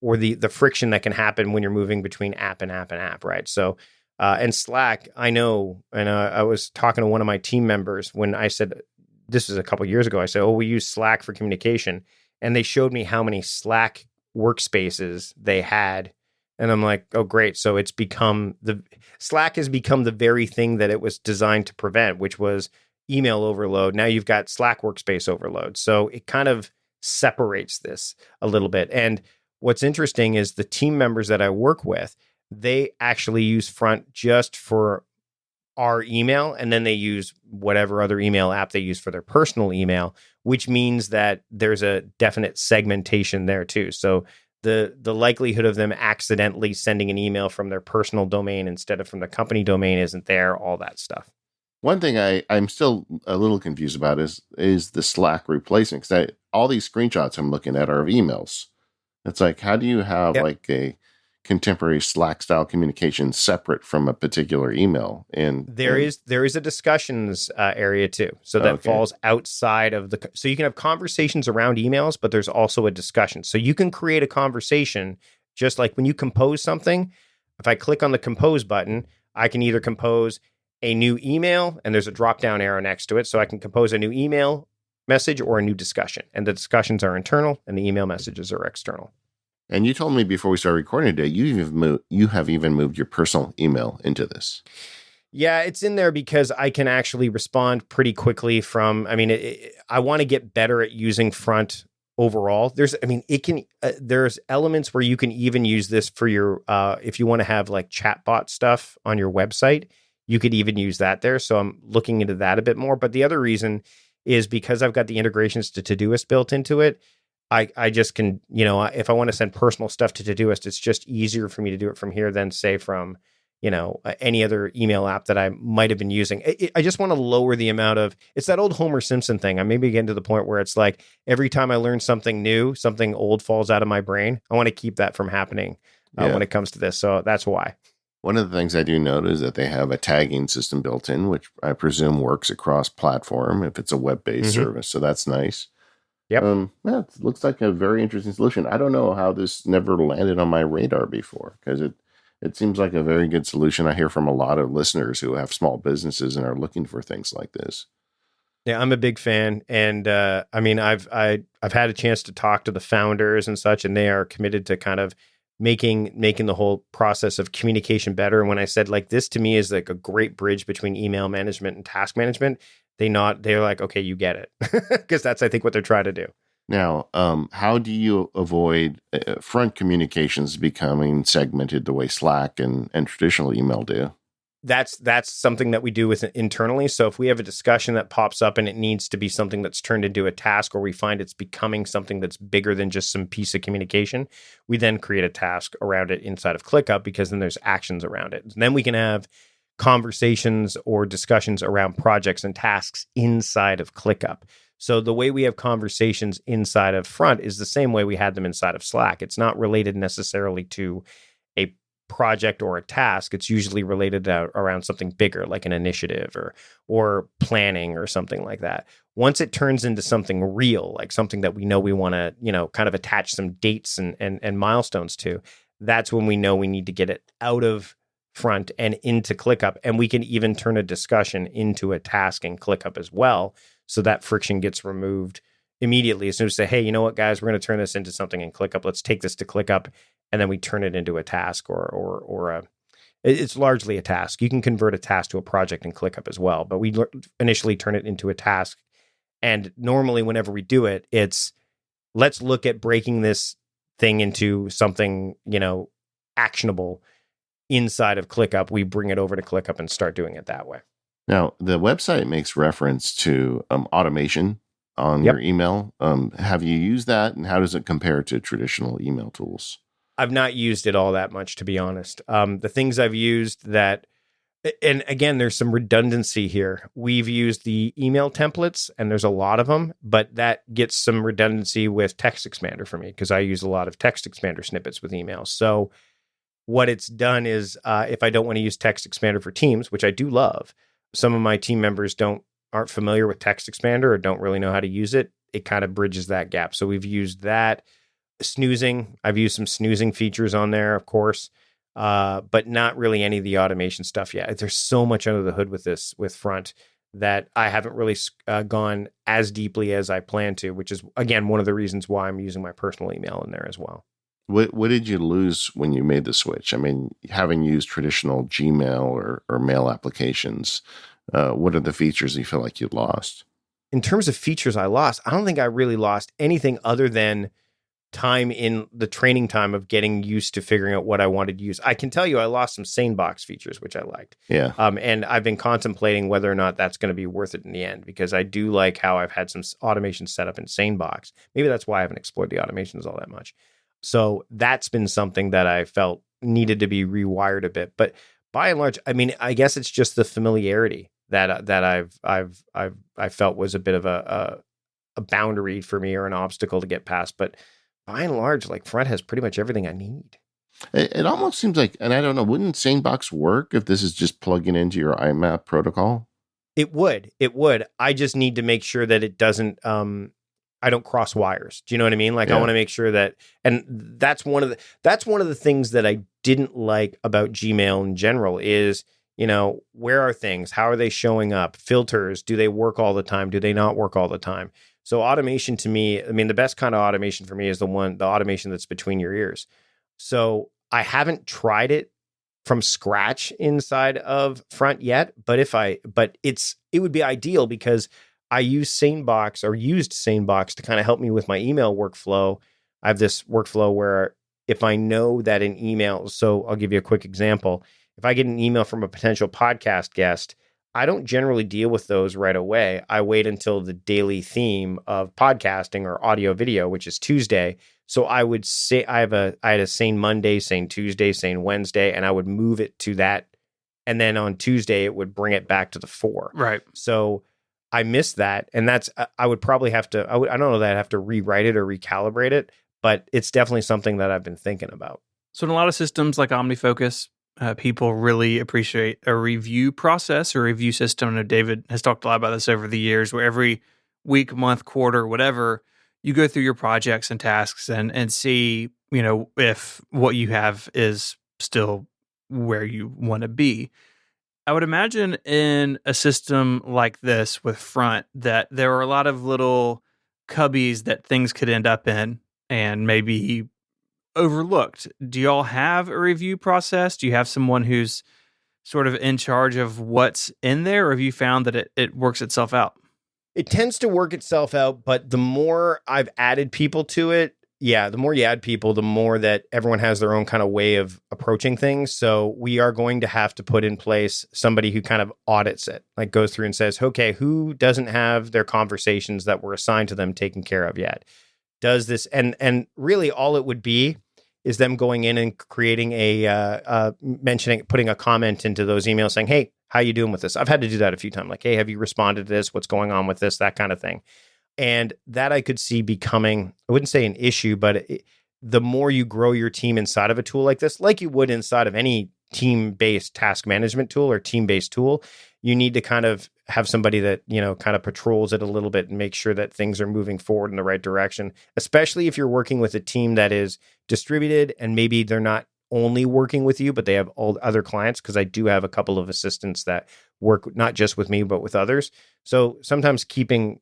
C: or the friction that can happen when you're moving between app and app and app, right? So, and Slack, I know, and I was talking to one of my team members when I said, this is a couple of years ago, I said, oh, we use Slack for communication. And they showed me how many Slack workspaces they had. And I'm like, oh, great. So Slack has become the very thing that it was designed to prevent, which was email overload. Now you've got Slack workspace overload. So it kind of separates this a little bit. And what's interesting is the team members that I work with, they actually use Front just for our email, and then they use whatever other email app they use for their personal email, which means that there's a definite segmentation there too. So the likelihood of them accidentally sending an email from their personal domain instead of from the company domain isn't there, all that stuff.
A: One thing I'm still a little confused about is the Slack replacement, because all these screenshots I'm looking at are of emails. It's like, how do you have like a contemporary Slack style communication separate from a particular email? And
C: there is a discussions area too, so that falls outside of so you can have conversations around emails, but there's also a discussion. So you can create a conversation just like when you compose something. If I click on the compose button, I can either compose a new email, and there's a drop down arrow next to it, so I can compose a new email message or a new discussion, and the discussions are internal and the email messages are external.
A: And you told me before we started recording today, you have even moved your personal email into this.
C: Yeah, it's in there because I can actually respond pretty quickly from, I want to get better at using Front overall. There's elements where you can even use this for your, if you want to have like chatbot stuff on your website, you could even use that there. So I'm looking into that a bit more. But the other reason is because I've got the integrations to Todoist built into it. I just can, if I want to send personal stuff to Todoist, it's just easier for me to do it from here than say from, any other email app that I might have been using. I just want to lower the amount of, it's that old Homer Simpson thing. I'm maybe getting to the point where it's like every time I learn something new, something old falls out of my brain. I want to keep that from happening when it comes to this. So that's why.
A: One of the things I do note is that they have a tagging system built in, which I presume works across platform if it's a web-based service. So that's nice.
C: Yep.
A: It looks like a very interesting solution. I don't know how this never landed on my radar before, because it seems like a very good solution. I hear from a lot of listeners who have small businesses and are looking for things like this.
C: Yeah, I'm a big fan, and I've had a chance to talk to the founders and such, and they are committed to kind of making the whole process of communication better. And when I said like this to me is like a great bridge between email management and task management, they're like, okay, you get it, because that's I think what they're trying to do.
A: Now, how do you avoid front communications becoming segmented the way Slack and traditional email do?
C: That's something that we do with internally. So if we have a discussion that pops up and it needs to be something that's turned into a task, or we find it's becoming something that's bigger than just some piece of communication, we then create a task around it inside of ClickUp, because then there's actions around it. And then we can have conversations or discussions around projects and tasks inside of ClickUp. So the way we have conversations inside of Front is the same way we had them inside of Slack. It's not related necessarily to a project or a task. It's usually related to, around something bigger, like an initiative or planning or something like that. Once it turns into something real, like something that we know we want to, kind of attach some dates and milestones to, that's when we know we need to get it out of Front and into ClickUp. And we can even turn a discussion into a task in ClickUp as well. So that friction gets removed immediately. As soon as we say, hey, you know what, guys, we're going to turn this into something in ClickUp. Let's take this to ClickUp. And then we turn it into a task it's largely a task. You can convert a task to a project in ClickUp as well. But we initially turn it into a task. And normally whenever we do it, it's let's look at breaking this thing into something, actionable inside of ClickUp. We bring it over to ClickUp and start doing it that way.
A: Now, the website makes reference to automation on
C: Yep.
A: your email. Have you used that, and how does it compare to traditional email tools?
C: I've not used it all that much, to be honest. The things I've used that, and again, there's some redundancy here. We've used the email templates, and there's a lot of them, but that gets some redundancy with Text Expander for me because I use a lot of Text Expander snippets with emails. So what it's done is if I don't want to use Text Expander for Teams, which I do love, some of my team members aren't familiar with Text Expander or don't really know how to use it. It kind of bridges that gap. So we've used that. Snoozing, I've used some snoozing features on there, of course, but not really any of the automation stuff yet. There's so much under the hood with Front that I haven't really gone as deeply as I plan to, which is, again, one of the reasons why I'm using my personal email in there as well.
A: What did you lose when you made the switch? I mean, having used traditional Gmail or mail applications, what are the features you feel like you lost?
C: In terms of features I lost, I don't think I really lost anything other than time in the training time of getting used to figuring out what I wanted to use. I can tell you I lost some SaneBox features, which I liked.
A: Yeah.
C: And I've been contemplating whether or not that's going to be worth it in the end, because I do like how I've had some automation set up in SaneBox. Maybe that's why I haven't explored the automations all that much. So that's been something that I felt needed to be rewired a bit. But by and large, I mean, I guess it's just the familiarity that I felt was a bit of a boundary for me or an obstacle to get past. But by and large, like Front has pretty much everything I need.
A: It almost seems like, and I don't know, wouldn't SaneBox work if this is just plugging into your IMAP protocol?
C: It would. I just need to make sure that it doesn't, I don't cross wires. Do you know what I mean? Like,
A: Yeah.
C: I want to make sure that, and that's one of the things that I didn't like about Gmail in general is, where are things? How are they showing up? Filters, do they work all the time? Do they not work all the time? So automation to me, I mean, the best kind of automation for me is the automation that's between your ears. So I haven't tried it from scratch inside of Front yet, but it would be ideal because I used SaneBox to kind of help me with my email workflow. I have this workflow where if I know that an email, so I'll give you a quick example. If I get an email from a potential podcast guest, I don't generally deal with those right away. I wait until the daily theme of podcasting or audio video, which is Tuesday. So I would say I had a Sane Monday, Sane Tuesday, Sane Wednesday, and I would move it to that. And then on Tuesday, it would bring it back to the 4.
B: Right.
C: So I missed that. And that's, I would probably have to, I don't know that I'd have to rewrite it or recalibrate it, but it's definitely something that I've been thinking about.
B: So in a lot of systems like OmniFocus, people really appreciate a review process or review system. I know David has talked a lot about this over the years, where every week, month, quarter, whatever, you go through your projects and tasks and see, if what you have is still where you want to be. I would imagine in a system like this with Front that there are a lot of little cubbies that things could end up in and maybe overlooked. Do y'all have a review process? Do you have someone who's sort of in charge of what's in there, or have you found that it works itself out?
C: It tends to work itself out, but the more I've added people to it, the more you add people, the more that everyone has their own kind of way of approaching things. So we are going to have to put in place somebody who kind of audits it, like goes through and says, okay, who doesn't have their conversations that were assigned to them taken care of yet? Does this, and really all it would be is them going in and creating putting a comment into those emails saying, hey, how you doing with this? I've had to do that a few times. Like, hey, have you responded to this? What's going on with this? That kind of thing. And that I could see becoming, I wouldn't say an issue, but the more you grow your team inside of a tool like this, like you would inside of any team-based task management tool or team-based tool, you need to kind of have somebody that, kind of patrols it a little bit and make sure that things are moving forward in the right direction, especially if you're working with a team that is distributed and maybe they're not only working with you, but they have all other clients, because I do have a couple of assistants that work not just with me, but with others. So sometimes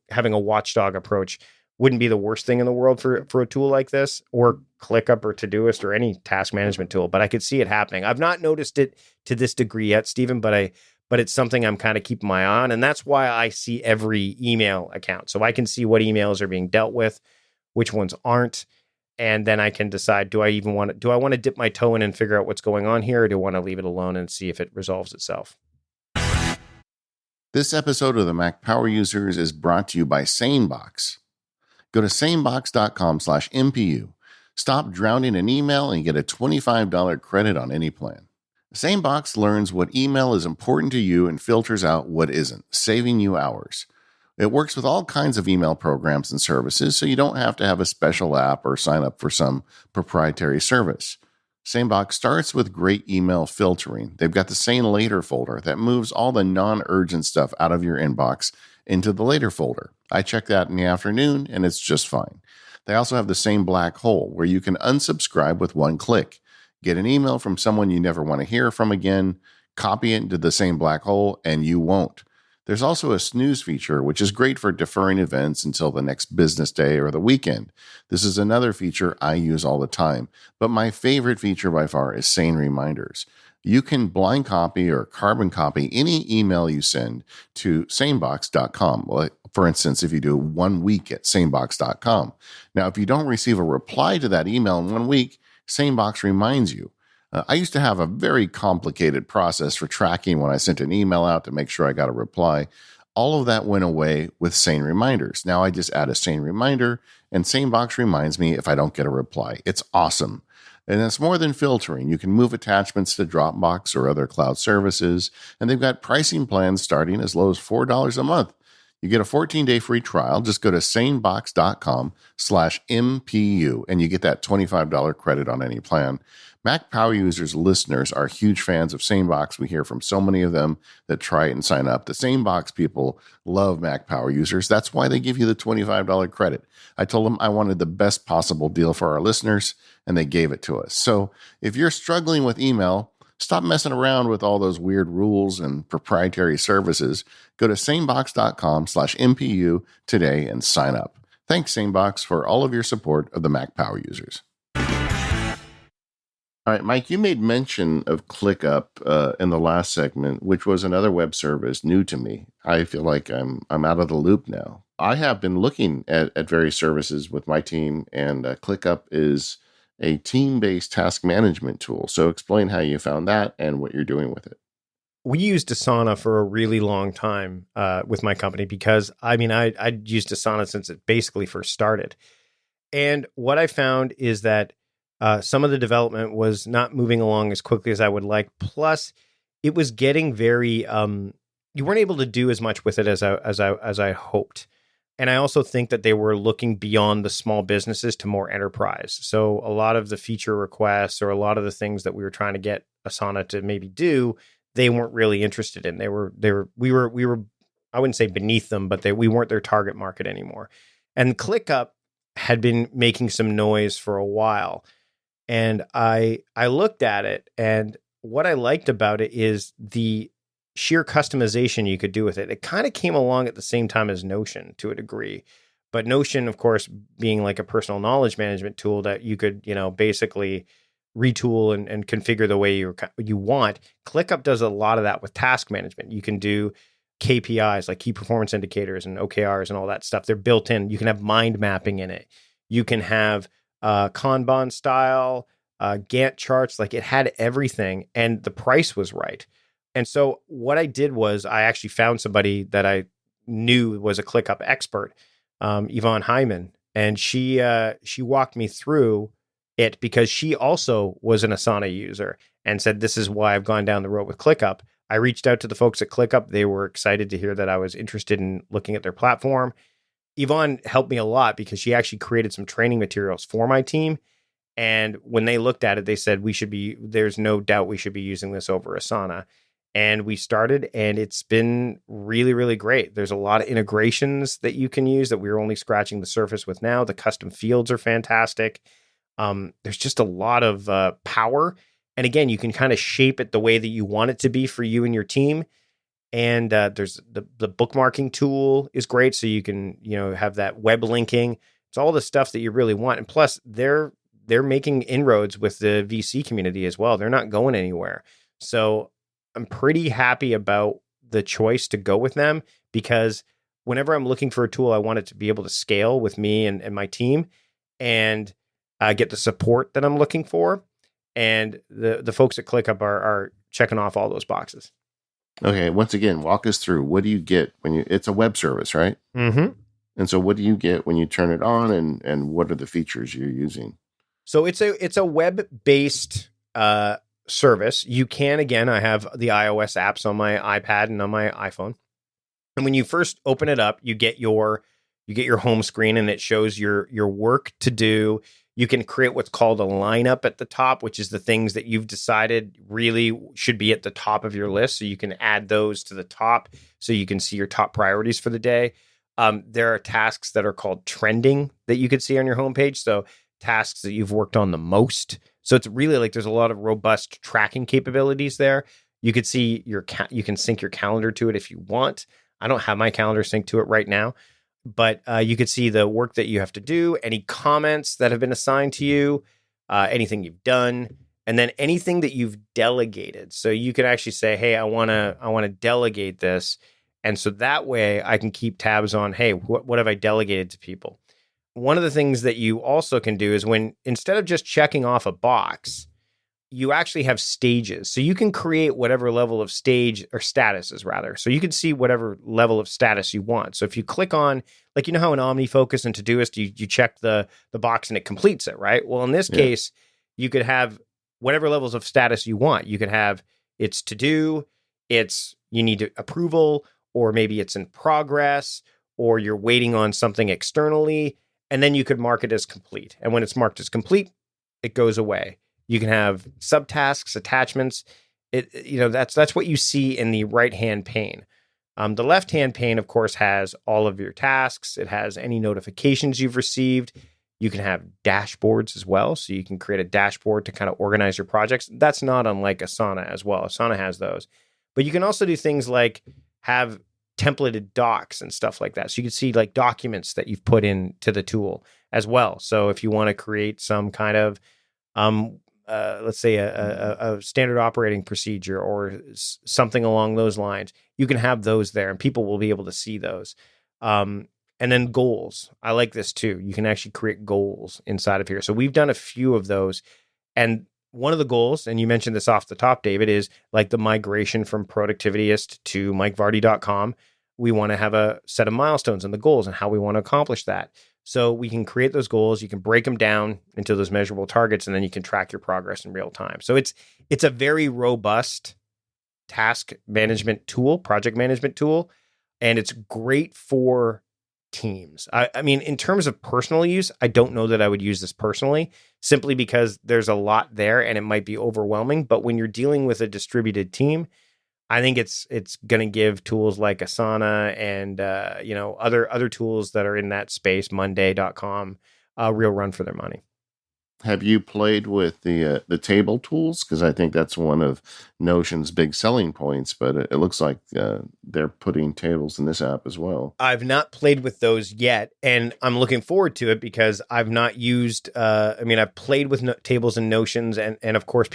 C: having a watchdog approach wouldn't be the worst thing in the world for a tool like this, or ClickUp or Todoist or any task management tool, but I could see it happening. I've not noticed it to this degree yet, Stephen, but it's something I'm kind of keeping my eye on. And that's why I see every email account. So I can see what emails are being dealt with, which ones aren't. And then I can decide, do I want to dip my toe in and figure out what's going on here, or do I want to leave it alone and see if it resolves itself?
A: This episode of the Mac Power Users is brought to you by SaneBox. Go to sanebox.com/MPU. Stop drowning in email and get a $25 credit on any plan. SaneBox learns what email is important to you and filters out what isn't, saving you hours. It works with all kinds of email programs and services, so you don't have to have a special app or sign up for some proprietary service. SaneBox starts with great email filtering. They've got the Sane Later folder that moves all the non-urgent stuff out of your inbox into the Later folder. I check that in the afternoon, and it's just fine. They also have the Sane Black Hole, where you can unsubscribe with one click. Get an email from someone you never want to hear from again, copy it into the Sane Black Hole, and you won't. There's also a snooze feature, which is great for deferring events until the next business day or the weekend. This is another feature I use all the time, but my favorite feature by far is Sane Reminders. You can blind copy or carbon copy any email you send to sanebox.com. Well, for instance, if you do 1 week at sanebox.com. Now, if you don't receive a reply to that email in 1 week, SaneBox reminds you. I used to have a very complicated process for tracking when I sent an email out to make sure I got a reply. All of that went away with Sane Reminders. Now I just add a Sane Reminder, and SaneBox reminds me if I don't get a reply. It's awesome. And it's more than filtering. You can move attachments to Dropbox or other cloud services, and they've got pricing plans starting as low as $4 a month. You get a 14-day free trial. Just go to sanebox.com/MPU, and you get that $25 credit on any plan. Mac Power Users listeners are huge fans of SaneBox. We hear from so many of them that try it and sign up. The SaneBox people love Mac Power Users. That's why they give you the $25 credit. I told them I wanted the best possible deal for our listeners, and they gave it to us. So if you're struggling with email, stop messing around with all those weird rules and proprietary services. Go to sanebox.com/MPU today and sign up. Thanks, SaneBox, for all of your support of the Mac Power Users. All right, Mike, you made mention of ClickUp in the last segment, which was another web service new to me. I feel like I'm out of the loop now. I have been looking at various services with my team, and ClickUp is a team-based task management tool. So explain how you found that and what you're doing with it.
C: We used Asana for a really long time with my company, because I'd used Asana since it basically first started. And what I found is that some of the development was not moving along as quickly as I would like. Plus, it was getting very you weren't able to do as much with it as I hoped. And I also think that they were looking beyond the small businesses to more enterprise. So a lot of the feature requests, or a lot of the things that we were trying to get Asana to maybe do, they weren't really interested in. We were I wouldn't say beneath them, but we weren't their target market anymore. And ClickUp had been making some noise for a while. And I looked at it, and what I liked about it is the sheer customization you could do with it. It kind of came along at the same time as Notion to a degree. But Notion, of course, being like a personal knowledge management tool that you could, basically retool and configure the way you want. ClickUp does a lot of that with task management. You can do KPIs, like key performance indicators and OKRs and all that stuff. They're built in. You can have mind mapping in it. You can have Kanban style, Gantt charts. Like, it had everything, and the price was right. And so what I did was I actually found somebody that I knew was a ClickUp expert, Yvonne Hyman, and she walked me through it, because she also was an Asana user and said, this is why I've gone down the road with ClickUp. I reached out to the folks at ClickUp. They were excited to hear that I was interested in looking at their platform. Yvonne helped me a lot because she actually created some training materials for my team. And when they looked at it, they said, there's no doubt we should be using this over Asana. And we started, and it's been really, really great. There's a lot of integrations that you can use that we're only scratching the surface with now. The custom fields are fantastic. There's just a lot of power. And again, you can kind of shape it the way that you want it to be for you and your team. And there's the bookmarking tool is great. So you can, have that web linking. It's all the stuff that you really want. And plus, they're making inroads with the VC community as well. They're not going anywhere. So I'm pretty happy about the choice to go with them, because whenever I'm looking for a tool, I want it to be able to scale with me and my team and get the support that I'm looking for. And the folks at ClickUp are checking off all those boxes.
A: Okay. Once again, walk us through. What do you get it's a web service, right?
C: Mm-hmm.
A: And so what do you get when you turn it on, and what are the features you're using?
C: So it's a web-based service. You can, again, I have the iOS apps on my iPad and on my iPhone. And when you first open it up, you get your home screen, and it shows your work to do. You can create what's called a lineup at the top, which is the things that you've decided really should be at the top of your list. So you can add those to the top so you can see your top priorities for the day. There are tasks that are called trending that you could see on your homepage. So tasks that you've worked on the most. So it's really like there's a lot of robust tracking capabilities there. You could see you can sync your calendar to it if you want. I don't have my calendar synced to it right now, but you could see the work that you have to do, any comments that have been assigned to you, anything you've done, and then anything that you've delegated. So you can actually say, hey, I want to delegate this. And so that way I can keep tabs on, hey, what have I delegated to people? One of the things that you also can do is instead of just checking off a box, you actually have stages. So you can create whatever level of stage or statuses rather. So you can see whatever level of status you want. So if you click on, like, how in OmniFocus and Todoist, you check the box and it completes it, right? Well, in this case, you could have whatever levels of status you want. You could have it's to do, it's you need approval, or maybe it's in progress, or you're waiting on something externally. And then you could mark it as complete. And when it's marked as complete, it goes away. You can have subtasks, attachments. That's what you see in the right-hand pane. The left-hand pane, of course, has all of your tasks. It has any notifications you've received. You can have dashboards as well. So you can create a dashboard to kind of organize your projects. That's not unlike Asana as well. Asana has those. But you can also do things like have templated docs and stuff like that. So you can see like documents that you've put into the tool as well. So if you want to create some kind of, let's say a standard operating procedure or something along those lines, you can have those there and people will be able to see those. And then goals. I like this too. You can actually create goals inside of here. So we've done a few of those. And one of the goals, and you mentioned this off the top, David, is like the migration from Productivityist to MikeVardy.com. We want to have a set of milestones and the goals and how we want to accomplish that. So we can create those goals. You can break them down into those measurable targets, and then you can track your progress in real time. So it's a very robust task management tool, project management tool, and it's great for teams. I mean, in terms of personal use, I don't know that I would use this personally, simply because there's a lot there and it might be overwhelming. But when you're dealing with a distributed team, I think it's going to give tools like Asana and other tools that are in that space, Monday.com, a real run for their money.
A: Have you played with the table tools? Because I think that's one of Notion's big selling points, but it looks like they're putting tables in this app as well.
C: I've not played with those yet, and I'm looking forward to it because I've not used, I've played with tables and Notions, and of course,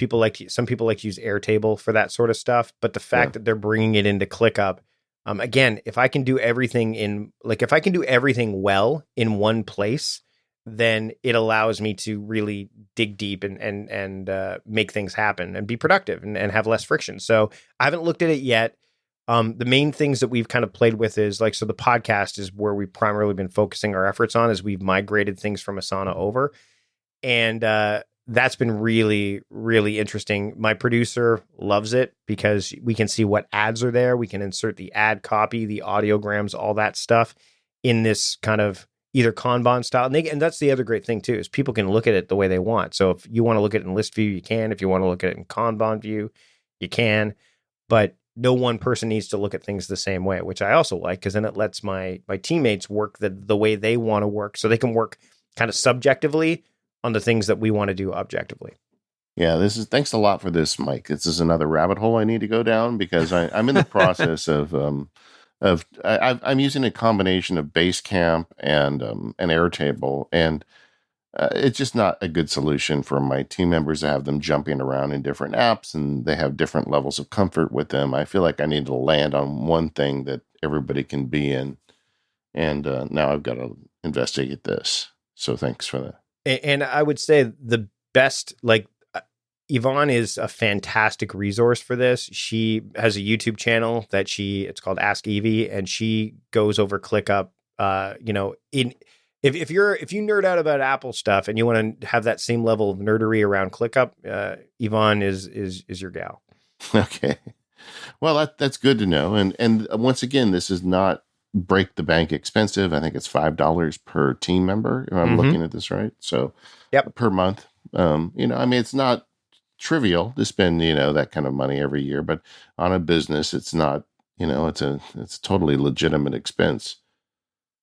C: some people like to use Airtable for that sort of stuff, but the fact that they're bringing it into ClickUp, again, if I can do everything well in one place, then it allows me to really dig deep and make things happen and be productive and have less friction. So I haven't looked at it yet. The main things that we've kind of played with is so the podcast is where we've primarily been focusing our efforts on as we've migrated things from Asana over. And that's been really, really interesting. My producer loves it because we can see what ads are there. We can insert the ad copy, the audiograms, all that stuff in this kind of either Kanban style. And that's the other great thing too, is people can look at it the way they want. So if you want to look at it in list view, you can. If you want to look at it in Kanban view, you can. But no one person needs to look at things the same way, which I also like, because then it lets my teammates work the way they want to work, so they can work kind of subjectively on the things that we want to do objectively.
A: Yeah, thanks a lot for this, Mike. This is another rabbit hole I need to go down, because I'm in the process I'm using a combination of Basecamp and an Airtable, and it's just not a good solution for my team members to have them jumping around in different apps, and they have different levels of comfort with them. I feel like I need to land on one thing that everybody can be in, and now I've got to investigate this. So thanks for that.
C: And I would say the best, like, Yvonne is a fantastic resource for this. She has a YouTube channel it's called Ask Evie, and she goes over ClickUp. If you nerd out about Apple stuff and you want to have that same level of nerdery around ClickUp, Yvonne is your gal.
A: Okay. Well, that's good to know. And once again, this is not break the bank expensive. I think it's $5 per team member, if I'm looking at this right. So per month. It's not trivial to spend, that kind of money every year, but on a business, it's not, it's a totally legitimate expense.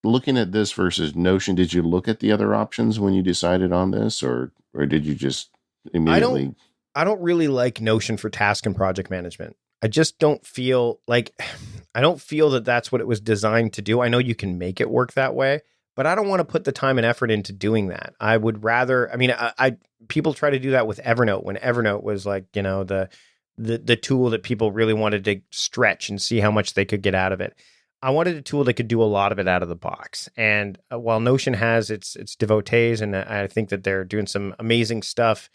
A: Looking at this versus Notion, did you look at the other options when you decided on this, or did you just immediately?
C: I don't really like Notion for task and project management. I just don't feel that that's what it was designed to do. I know you can make it work that way, but I don't want to put the time and effort into doing that. I would rather, people try to do that with Evernote, when Evernote was like, the tool that people really wanted to stretch and see how much they could get out of it. I wanted a tool that could do a lot of it out of the box. And while Notion has its devotees, and I think that they're doing some amazing stuff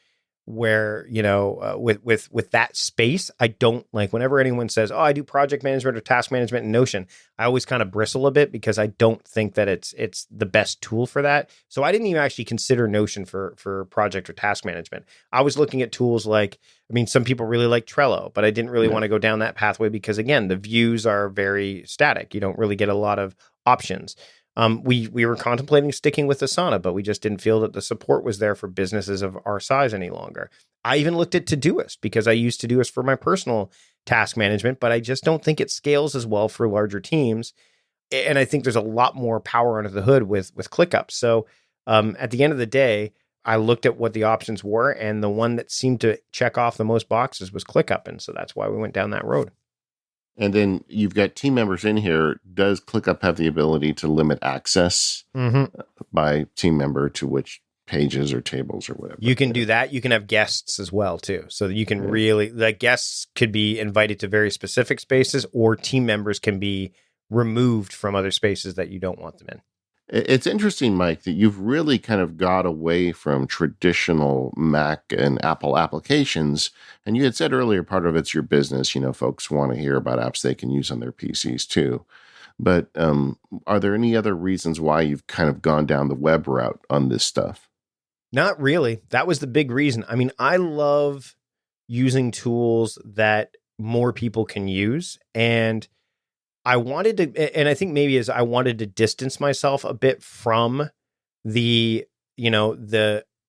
C: where, with that space, I don't like, whenever anyone says, oh, I do project management or task management in Notion, I always kind of bristle a bit, because I don't think that it's the best tool for that. So I didn't even actually consider Notion for project or task management. I was looking at tools like, some people really like Trello, but I didn't really want to go down that pathway, because again, the views are very static. You don't really get a lot of options. We were contemplating sticking with Asana, but we just didn't feel that the support was there for businesses of our size any longer. I even looked at Todoist, because I use Todoist for my personal task management, but I just don't think it scales as well for larger teams. And I think there's a lot more power under the hood with ClickUp. So at the end of the day, I looked at what the options were, and the one that seemed to check off the most boxes was ClickUp. And so that's why we went down that road.
A: And then you've got team members in here. Does ClickUp have the ability to limit access by team member to which pages or tables or whatever?
C: You can do that. You can have guests as well, too. So that you can really, like, guests could be invited to very specific spaces, or team members can be removed from other spaces that you don't want them in.
A: It's interesting, Mike, that you've really kind of got away from traditional Mac and Apple applications. And you had said earlier, part of it's your business. Folks want to hear about apps they can use on their PCs too. But are there any other reasons why you've kind of gone down the web route on this stuff?
C: Not really. That was the big reason. I love using tools that more people can use. And I wanted to, and I think maybe as I wanted to distance myself a bit from the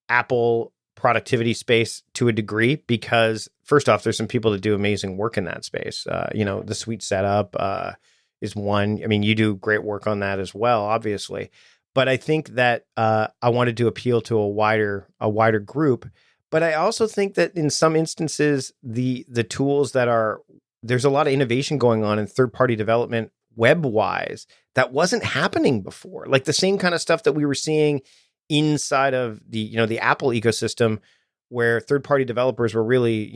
C: Apple productivity space to a degree, because first off, there's some people that do amazing work in that space. The Suite Setup is one. You do great work on that as well, obviously. But I think that I wanted to appeal to a wider group. But I also think that in some instances, the tools there's a lot of innovation going on in third-party development web-wise that wasn't happening before. Like the same kind of stuff that we were seeing inside of the Apple ecosystem, where third-party developers were really,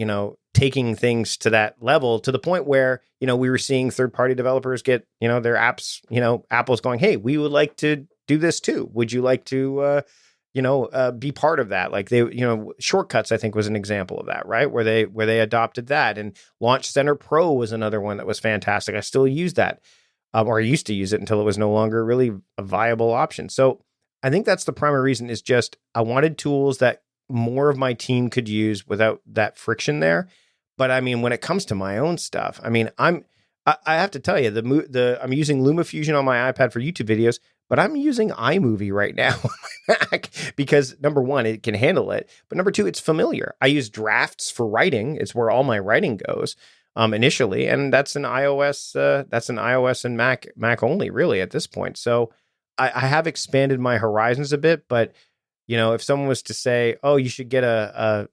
C: taking things to that level, to the point where, we were seeing third-party developers get, their apps, Apple's going, hey, we would like to do this too. Would you like to, be part of that? Like Shortcuts, I think, was an example of that, right? Where they adopted that. And Launch Center Pro was another one that was fantastic. I still use that, or I used to use it until it was no longer really a viable option. So I think that's the primary reason, is just I wanted tools that more of my team could use without that friction there. But when it comes to my own stuff, I have to tell you, I'm using LumaFusion on my iPad for YouTube videos, but I'm using iMovie right now on my Mac because number one, it can handle it, but number two, it's familiar. I use Drafts for writing; it's where all my writing goes initially, and that's an iOS. That's an iOS and Mac only, really, at this point. So I have expanded my horizons a bit, but if someone was to say, "Oh, you should get a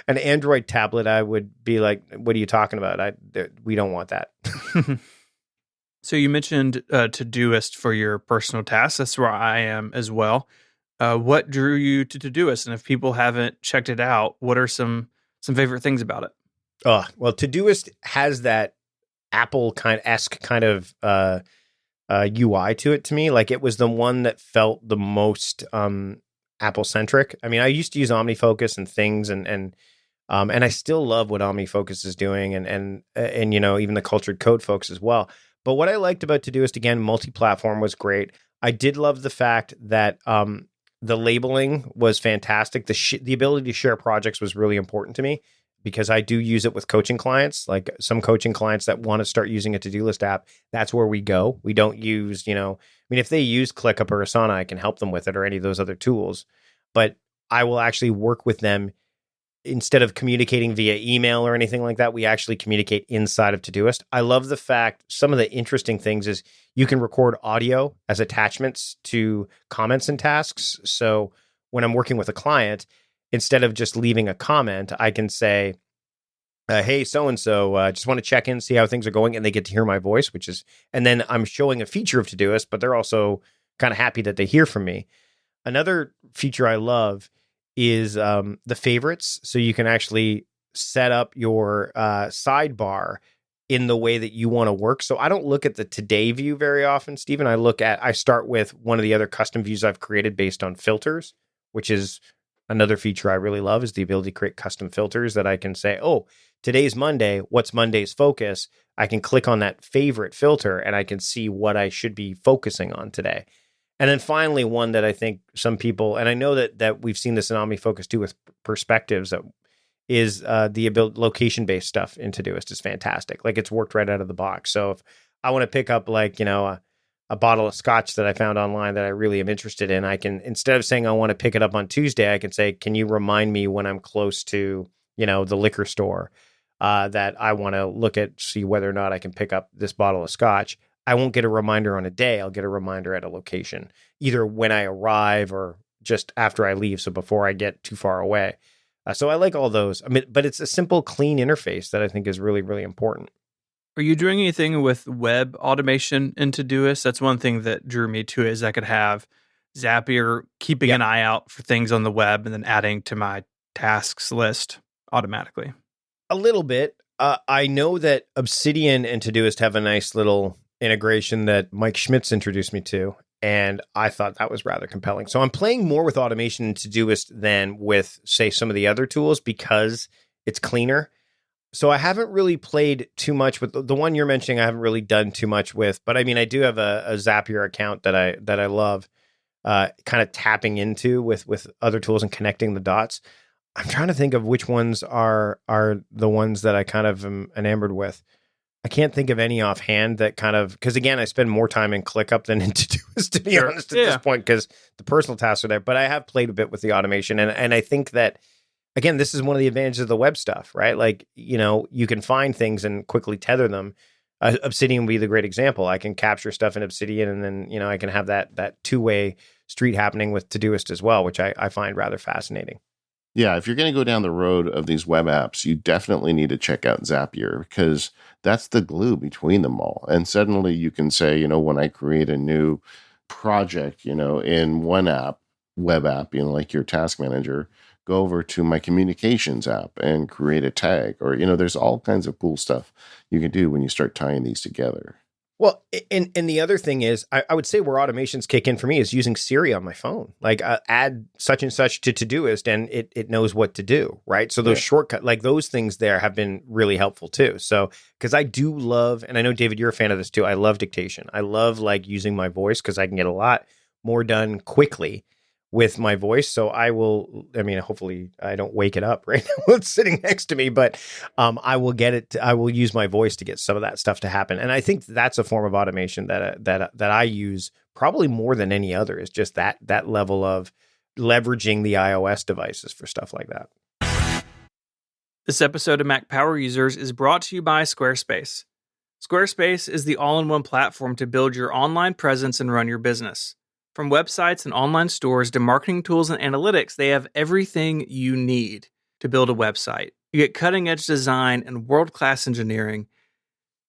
C: an Android tablet," I would be like, "What are you talking about? We don't want that."
B: So you mentioned Todoist for your personal tasks. That's where I am as well. What drew you to Todoist? And if people haven't checked it out, what are some favorite things about it?
C: Well, Todoist has that Apple esque kind of UI to it to me. Like it was the one that felt the most Apple centric. I mean, I used to use OmniFocus and things, and I still love what OmniFocus is doing, and even the Cultured Code folks as well. But what I liked about Todoist, again, multi-platform was great. I did love the fact that the labeling was fantastic. The ability to share projects was really important to me, because I do use it with coaching clients, like some coaching clients that want to start using a to-do list app. That's where we go. We don't use, if they use ClickUp or Asana, I can help them with it, or any of those other tools. But I will actually work with them instead of communicating via email or anything like that. We actually communicate inside of Todoist. I love the fact, some of the interesting things is you can record audio as attachments to comments and tasks. So when I'm working with a client, instead of just leaving a comment, I can say, hey, so-and-so, just want to check in, see how things are going. And they get to hear my voice, and then I'm showing a feature of Todoist, but they're also kind of happy that they hear from me. Another feature I love is the favorites. So you can actually set up your sidebar in the way that you want to work. So I don't look at the today view very often, Stephen. I start with one of the other custom views I've created based on filters, which is another feature I really love, is the ability to create custom filters that I can say, oh, today's Monday. What's Monday's focus? I can click on that favorite filter and I can see what I should be focusing on today. And then finally, one that I think some people, and I know that we've seen this in OmniFocus too with perspectives, is the ability, location-based stuff in Todoist is fantastic. Like it's worked right out of the box. So if I want to pick up a bottle of scotch that I found online that I really am interested in, I can, instead of saying I want to pick it up on Tuesday, I can say, can you remind me when I'm close to, the liquor store that I want to see whether or not I can pick up this bottle of scotch. I won't get a reminder on a day. I'll get a reminder at a location, either when I arrive or just after I leave. So before I get too far away. So I like all those. I mean, but it's a simple, clean interface that I think is really, really important.
B: Are you doing anything with web automation in Todoist? That's one thing that drew me to it, is I could have Zapier keeping an eye out for things on the web and then adding to my tasks list automatically.
C: A little bit. I know that Obsidian and Todoist have a nice little integration that Mike Schmitz introduced me to, and I thought that was rather compelling. So I'm playing more with automation in Todoist than with, say, some of the other tools because it's cleaner. So I haven't really played too much with the one you're mentioning. I haven't really done too much with, but I mean, I do have a Zapier account that I love kind of tapping into with other tools and connecting the dots. I'm trying to think of which ones are the ones that I kind of am enamored with. I can't think of any offhand that kind of, because again, I spend more time in ClickUp than in Todoist, to be honest, at this point, because the personal tasks are there. But I have played a bit with the automation, and I think that, again, this is one of the advantages of the web stuff, right? Like, you can find things and quickly tether them. Obsidian would be the great example. I can capture stuff in Obsidian, and then, I can have that two-way street happening with Todoist as well, which I find rather fascinating.
A: Yeah, if you're going to go down the road of these web apps, you definitely need to check out Zapier, because that's the glue between them all. And suddenly you can say, when I create a new project, in one app, web app, like your task manager, go over to my communications app and create a tag, or, there's all kinds of cool stuff you can do when you start tying these together.
C: Well, and the other thing is, I would say where automations kick in for me is using Siri on my phone. Like add such and such to Todoist, and it knows what to do, right? So those shortcut, like those things there have been really helpful too. So, because I do love, and I know, David, you're a fan of this too, I love dictation. I love using my voice because I can get a lot more done quickly with my voice. So hopefully I don't wake it up right now. It's sitting next to me, but I will use my voice to get some of that stuff to happen. And I think that's a form of automation that I use probably more than any other, is just that level of leveraging the iOS devices for stuff like that.
B: This episode of Mac Power Users is brought to you by Squarespace. Squarespace is the all-in-one platform to build your online presence and run your business. From websites and online stores to marketing tools and analytics, they have everything you need to build a website. You get cutting-edge design and world-class engineering.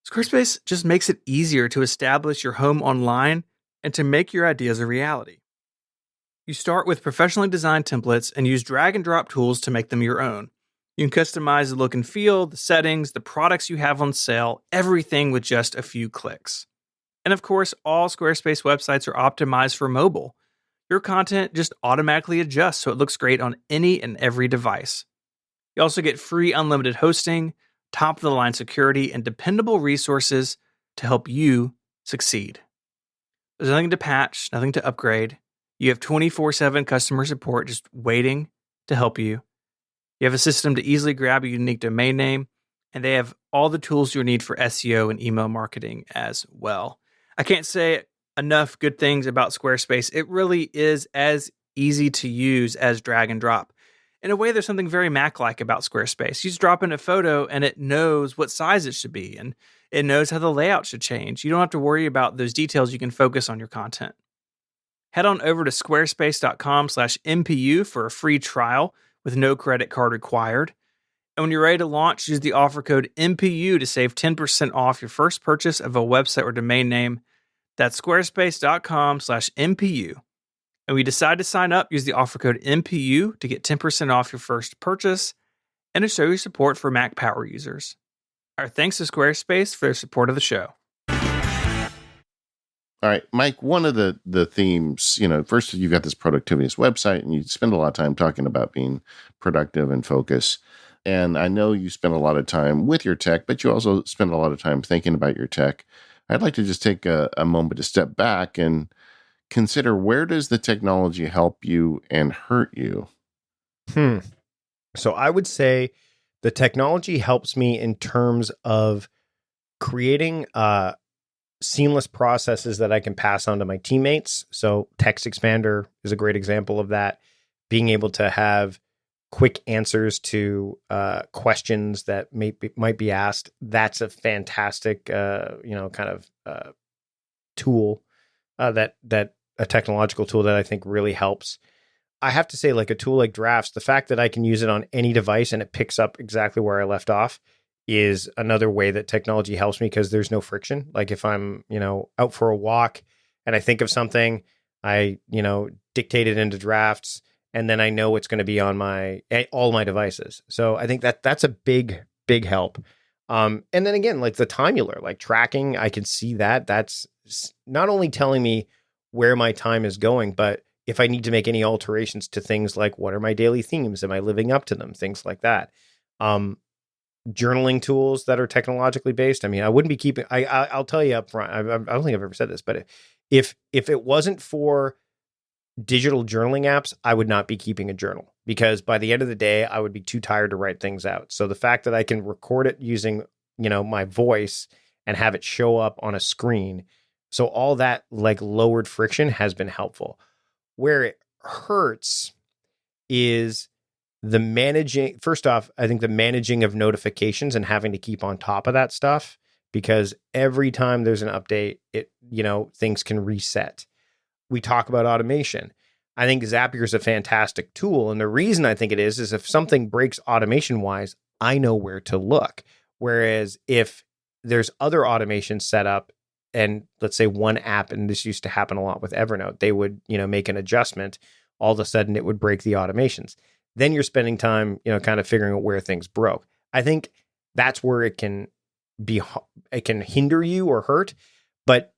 B: Squarespace just makes it easier to establish your home online and to make your ideas a reality. You start with professionally designed templates and use drag-and-drop tools to make them your own. You can customize the look and feel, the settings, the products you have on sale, everything with just a few clicks. And of course, all Squarespace websites are optimized for mobile. Your content just automatically adjusts so it looks great on any and every device. You also get free unlimited hosting, top-of-the-line security, and dependable resources to help you succeed. There's nothing to patch, nothing to upgrade. You have 24/7 customer support just waiting to help you. You have a system to easily grab a unique domain name, and they have all the tools you need for SEO and email marketing as well. I can't say enough good things about Squarespace. It really is as easy to use as drag and drop. In a way, there's something very Mac-like about Squarespace. You just drop in a photo and it knows what size it should be, and it knows how the layout should change. You don't have to worry about those details. You can focus on your content. Head on over to squarespace.com/MPU for a free trial with no credit card required. And when you're ready to launch, use the offer code MPU to save 10% off your first purchase of a website or domain name. That's squarespace.com/MPU. And when you decide to sign up, use the offer code MPU to get 10% off your first purchase and to show your support for Mac Power users. Our thanks to Squarespace for their support of the show.
A: All right, Mike, one of the themes, first you've got this productivityist website and you spend a lot of time talking about being productive and focus. And I know you spend a lot of time with your tech, but you also spend a lot of time thinking about your tech. I'd like to just take a moment to step back and consider, where does the technology help you and hurt you?
C: So I would say the technology helps me in terms of creating seamless processes that I can pass on to my teammates. So Text Expander is a great example of that. Being able to have quick answers to questions that might be asked. That's a fantastic, tool that a technological tool that I think really helps. I have to say, like a tool like Drafts, the fact that I can use it on any device and it picks up exactly where I left off is another way that technology helps me, because there's no friction. Like if I'm, out for a walk and I think of something, I, dictate it into Drafts, and then I know it's going to be on all my devices. So I think that's a big help. And then again, like the Timular, like tracking, I can see that's not only telling me where my time is going, but if I need to make any alterations to things like, what are my daily themes? Am I living up to them? Things like that. Journaling tools that are technologically based. I mean, I wouldn't be keeping, I'll tell you up front, I don't think I've ever said this, but if it wasn't for digital journaling apps, I would not be keeping a journal, because by the end of the day, I would be too tired to write things out. So the fact that I can record it using, my voice and have it show up on a screen. So all that like lowered friction has been helpful. Where it hurts is the managing. First off, I think the managing of notifications and having to keep on top of that stuff, because every time there's an update, things can reset. We talk about automation. I think Zapier is a fantastic tool. And the reason I think it is if something breaks automation wise, I know where to look. Whereas if there's other automation set up, and let's say one app, and this used to happen a lot with Evernote, they would, make an adjustment, all of a sudden it would break the automations. Then you're spending time, kind of figuring out where things broke. I think that's where it can hinder you or hurt, but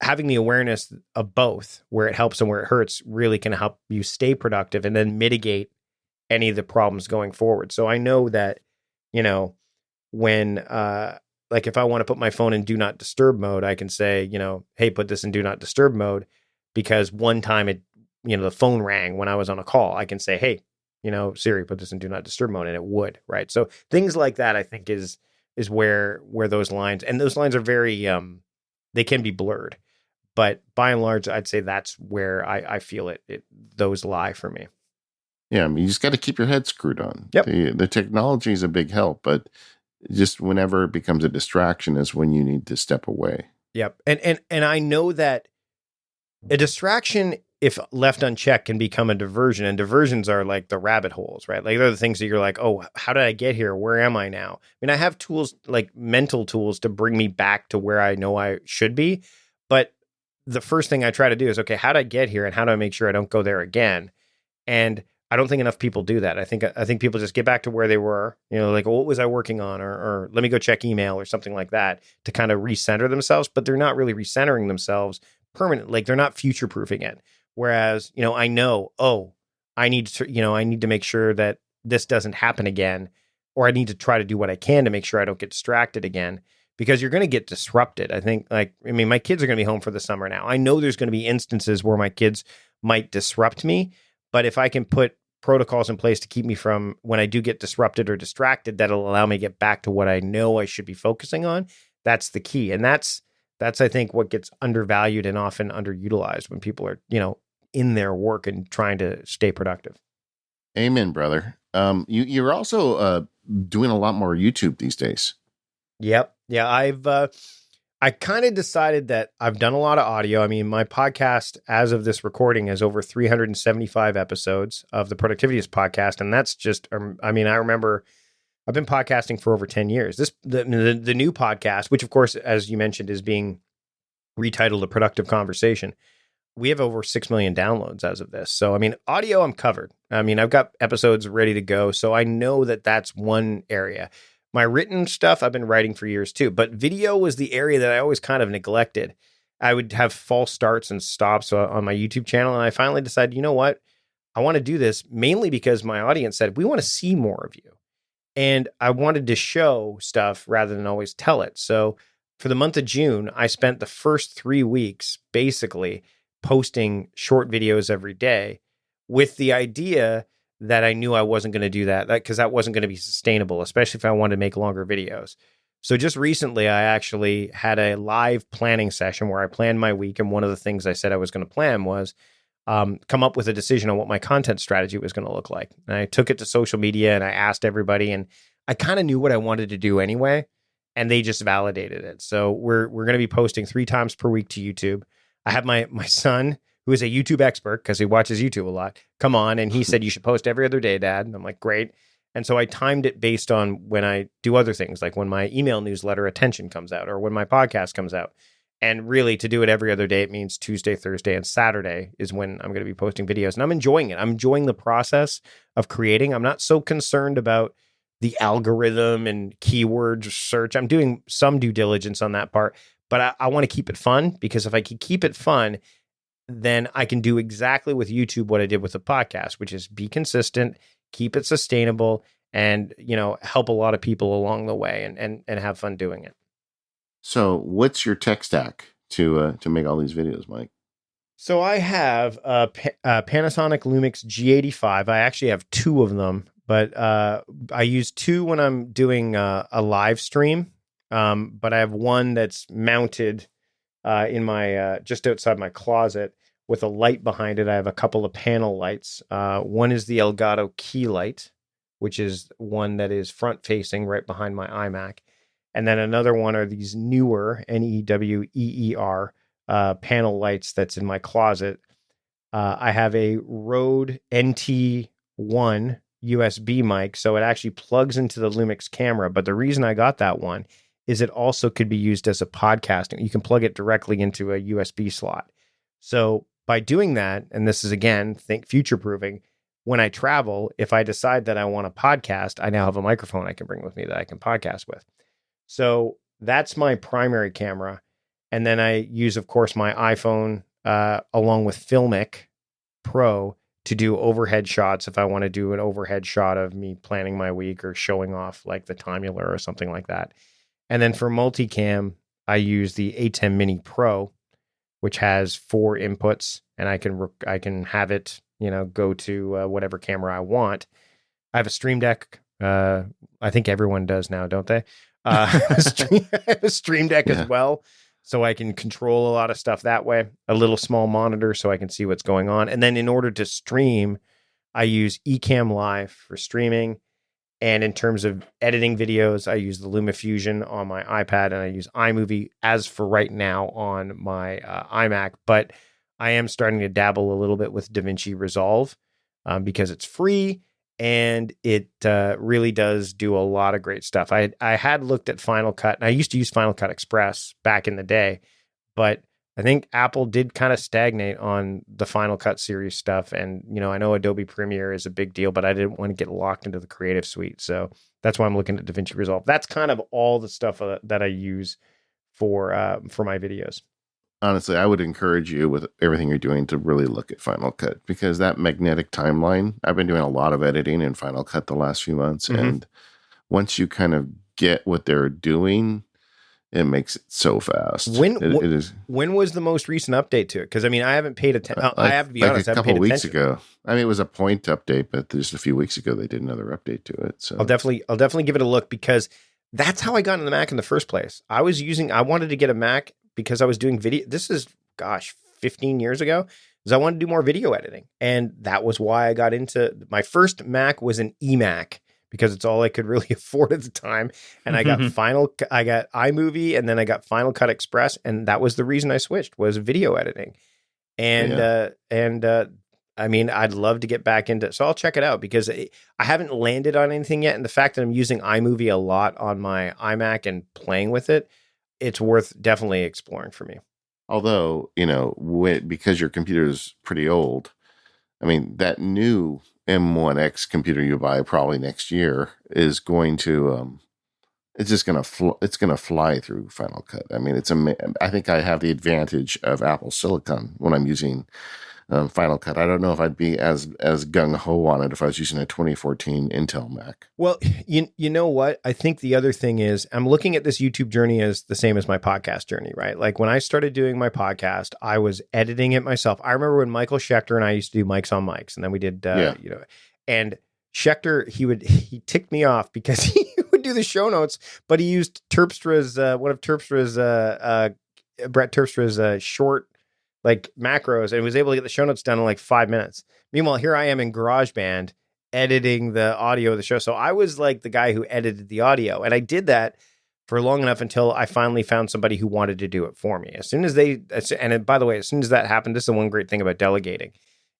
C: having the awareness of both, where it helps and where it hurts, really can help you stay productive and then mitigate any of the problems going forward. So I know that, when, like if I want to put my phone in do not disturb mode, I can say, hey, put this in do not disturb mode, because one time it the phone rang when I was on a call, I can say, hey, Siri, put this in do not disturb mode, and it would, right? So things like that, I think is where those lines, and those lines are very, they can be blurred, but by and large, I'd say that's where I feel those lie for me.
A: Yeah, I mean, you just got to keep your head screwed on.
C: Yep.
A: The technology is a big help, but just whenever it becomes a distraction is when you need to step away.
C: Yep. And I know that a distraction, if left unchecked, can become a diversion, and diversions are like the rabbit holes, right? Like they're the things that you're like, oh, how did I get here? Where am I now? I mean, I have tools, like mental tools, to bring me back to where I know I should be. But the first thing I try to do is, okay, how did I get here, and how do I make sure I don't go there again? And I don't think enough people do that. I think people just get back to where they were, like, what was I working on? Or let me go check email or something like that to kind of recenter themselves, but they're not really recentering themselves permanent. Like they're not future proofing it. Whereas, I know, I need to make sure that this doesn't happen again, or I need to try to do what I can to make sure I don't get distracted again, because you're going to get disrupted. I think my kids are going to be home for the summer now. I know there's going to be instances where my kids might disrupt me, but if I can put protocols in place to keep me from, when I do get disrupted or distracted, that'll allow me to get back to what I know I should be focusing on. That's the key. And that's I think what gets undervalued and often underutilized when people are, in their work and trying to stay productive.
A: Amen, brother. You're also doing a lot more YouTube these days.
C: Yep. Yeah. I kind of decided that I've done a lot of audio. I mean, my podcast, as of this recording, has over 375 episodes of the Productivityist podcast. And that's just, I remember I've been podcasting for over 10 years. The new podcast, which of course, as you mentioned, is being retitled A Productive Conversation. We have over 6 million downloads as of this. So, audio, I'm covered. I've got episodes ready to go. So I know that that's one area. My written stuff, I've been writing for years too, but video was the area that I always kind of neglected. I would have false starts and stops on my YouTube channel. And I finally decided, you know what? I want to do this mainly because my audience said, we want to see more of you. And I wanted to show stuff rather than always tell it. So for the month of June, I spent the first 3 weeks basically posting short videos every day, with the idea that I knew I wasn't going to do that because that wasn't going to be sustainable, especially if I wanted to make longer videos. So just recently, I actually had a live planning session where I planned my week. And one of the things I said I was going to plan was come up with a decision on what my content strategy was going to look like. And I took it to social media and I asked everybody, and I kind of knew what I wanted to do anyway, and they just validated it. So we're going to be posting 3 times per week to YouTube. I have my son, who is a YouTube expert because he watches YouTube a lot, come on, and he said, you should post every other day, Dad. And I'm like, great. And so I timed it based on when I do other things, like when my email newsletter Attention comes out or when my podcast comes out. And really, to do it every other day, it means Tuesday, Thursday, and Saturday is when I'm going to be posting videos. And I'm enjoying it. I'm enjoying the process of creating. I'm not so concerned about the algorithm and keyword search. I'm doing some due diligence on that part, but I want to keep it fun, because if I can keep it fun, then I can do exactly with YouTube what I did with the podcast, which is be consistent, keep it sustainable, and, help a lot of people along the way and have fun doing it.
A: So what's your tech stack to make all these videos, Mike?
C: So I have a Panasonic Lumix G85. I actually have 2 of them, but I use 2 when I'm doing a live stream. But I have one that's mounted in my just outside my closet with a light behind it. I have a couple of panel lights. One is the Elgato key light, which is one that is front facing right behind my iMac. And then another one are these newer NEWEER panel lights that's in my closet. I have a Rode NT1 USB mic, so it actually plugs into the Lumix camera. But the reason I got that one is it also could be used as a podcasting. You can plug it directly into a USB slot. So by doing that, and this is, again, think future-proofing, when I travel, if I decide that I want a podcast, I now have a microphone I can bring with me that I can podcast with. So that's my primary camera. And then I use, of course, my iPhone along with Filmic Pro to do overhead shots if I want to do an overhead shot of me planning my week or showing off like the Timular or something like that. And then for multicam, I use the A10 Mini Pro, which has 4 inputs and I can have it, go to whatever camera I want. I have a Stream Deck. I think everyone does now, don't they? I have a Stream Deck as well, so I can control a lot of stuff that way. A little small monitor so I can see what's going on. And then in order to stream, I use Ecamm Live for streaming. And in terms of editing videos, I use the LumaFusion on my iPad, and I use iMovie as for right now on my iMac. But I am starting to dabble a little bit with DaVinci Resolve because it's free and it really does do a lot of great stuff. I had looked at Final Cut, and I used to use Final Cut Express back in the day, but I think Apple did kind of stagnate on the Final Cut series stuff. And, I know Adobe Premiere is a big deal, but I didn't want to get locked into the Creative Suite. So that's why I'm looking at DaVinci Resolve. That's kind of all the stuff that I use for my videos.
A: Honestly, I would encourage you with everything you're doing to really look at Final Cut, because that magnetic timeline, I've been doing a lot of editing in Final Cut the last few months. Mm-hmm. And once you kind of get what they're doing, it makes it so fast.
C: When was the most recent update to it? Because I haven't paid attention. I have to be honest.
A: A couple weeks ago. It was a point update, but just a few weeks ago they did another update to it. So
C: I'll definitely give it a look, because that's how I got into the Mac in the first place. I wanted to get a Mac because I was doing video. This is 15 years ago. Because I wanted to do more video editing, and that was why I got into my first Mac was an eMac, because it's all I could really afford at the time. And I got iMovie, and then I got Final Cut Express. And that was the reason I switched, was video editing. And, I'd love to get back into it. So I'll check it out, because I haven't landed on anything yet. And the fact that I'm using iMovie a lot on my iMac and playing with it, it's worth definitely exploring for me.
A: Although, because your computer is pretty old, that new M1X computer you buy probably next year is going to it's just going to fly through Final Cut. I think I have the advantage of Apple Silicon when I'm using Final Cut. I don't know if I'd be as gung-ho on it if I was using a 2014 Intel Mac.
C: Well, you know what? I think the other thing is, I'm looking at this YouTube journey as the same as my podcast journey, right? Like when I started doing my podcast, I was editing it myself. I remember when Michael Schechter and I used to do Mics on Mics, and then we did, and Schechter, he ticked me off because he would do the show notes, but he used Terpstra's, one of Terpstra's, Brett Terpstra's short macros, and was able to get the show notes done in 5 minutes. Meanwhile, here I am in GarageBand editing the audio of the show. So I was the guy who edited the audio, and I did that for long enough until I finally found somebody who wanted to do it for me. And by the way, as soon as that happened, this is the one great thing about delegating,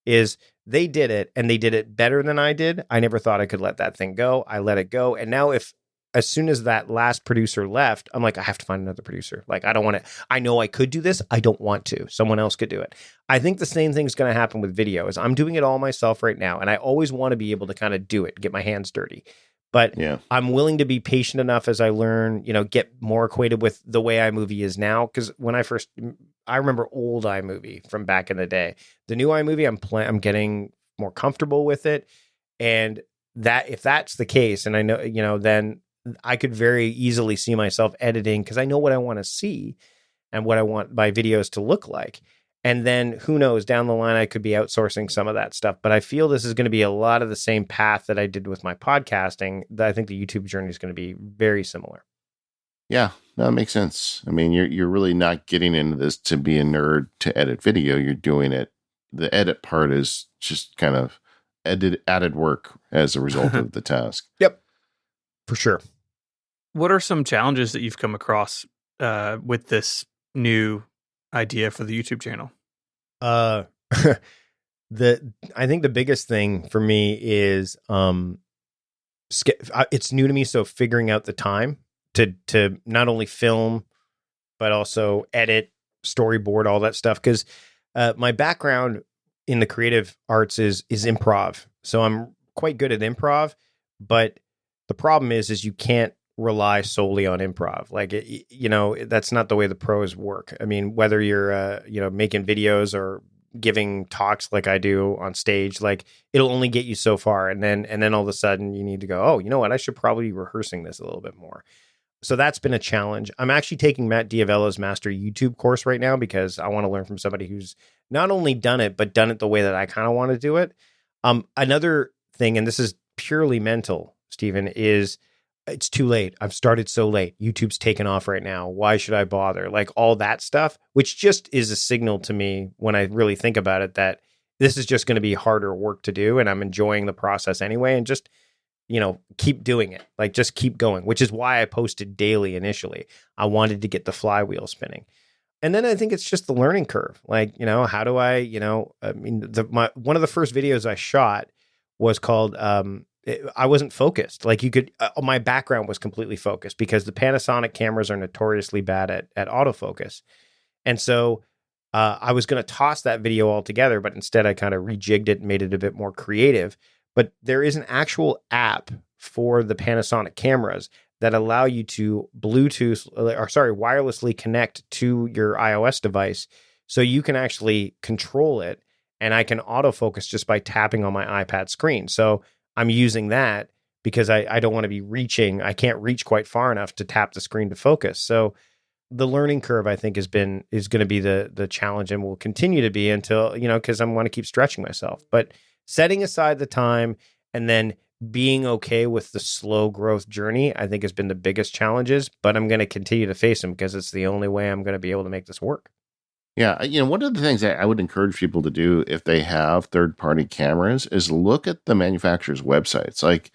C: is they did it, and they did it better than I did. I never thought I could let that thing go. I let it go. And now as soon as that last producer left, I'm like, I have to find another producer. I don't want to, I know I could do this. I don't want to. Someone else could do it. I think the same thing's going to happen with video. Is I'm doing it all myself right now. And I always want to be able to kind of do it, get my hands dirty. But I'm willing to be patient enough as I learn, get more acquainted with the way iMovie is now. Because when I remember old iMovie from back in the day. The new iMovie, I'm getting more comfortable with it. And that, if that's the case, and I know, then I could very easily see myself editing, because I know what I want to see and what I want my videos to look like. And then who knows, down the line, I could be outsourcing some of that stuff. But I feel this is going to be a lot of the same path that I did with my podcasting. That I think the YouTube journey is going to be very similar.
A: Yeah, no, that makes sense. You're really not getting into this to be a nerd to edit video. You're doing it. The edit part is just kind of added work as a result of the task.
C: Yep. For sure.
B: What are some challenges that you've come across with this new idea for the YouTube channel?
C: I think the biggest thing for me is it's new to me, so figuring out the time to not only film but also edit, storyboard, all that stuff. Because my background in the creative arts is improv, so I'm quite good at improv, but the problem is you can't rely solely on improv. That's not the way the pros work. Whether you're, making videos or giving talks like I do on stage, it'll only get you so far. And then all of a sudden you need to go, oh, you know what? I should probably be rehearsing this a little bit more. So that's been a challenge. I'm actually taking Matt Diavella's master YouTube course right now, because I want to learn from somebody who's not only done it, but done it the way that I kind of want to do it. Another thing, and this is purely mental, Stephen, is it's too late. I've started so late. YouTube's taken off right now. Why should I bother? Like all that stuff, which just is a signal to me when I really think about it that this is just going to be harder work to do. And I'm enjoying the process anyway. And just, keep doing it. Like just keep going, which is why I posted daily initially. I wanted to get the flywheel spinning. And then I think it's just the learning curve. Like, how do I, one of the first videos I shot was called, I wasn't focused. Like my background was completely focused because the Panasonic cameras are notoriously bad at autofocus. And so I was going to toss that video altogether, but instead I kind of rejigged it and made it a bit more creative. But there is an actual app for the Panasonic cameras that allow you to wirelessly connect to your iOS device. So you can actually control it, and I can autofocus just by tapping on my iPad screen. So I'm using that because I don't want to be reaching. I can't reach quite far enough to tap the screen to focus. So the learning curve, I think, is going to be the challenge and will continue to be until, because I want to keep stretching myself. But setting aside the time and then being okay with the slow growth journey, I think has been the biggest challenges, but I'm going to continue to face them because it's the only way I'm going to be able to make this work.
A: Yeah, one of the things that I would encourage people to do if they have third-party cameras is look at the manufacturer's websites. Like,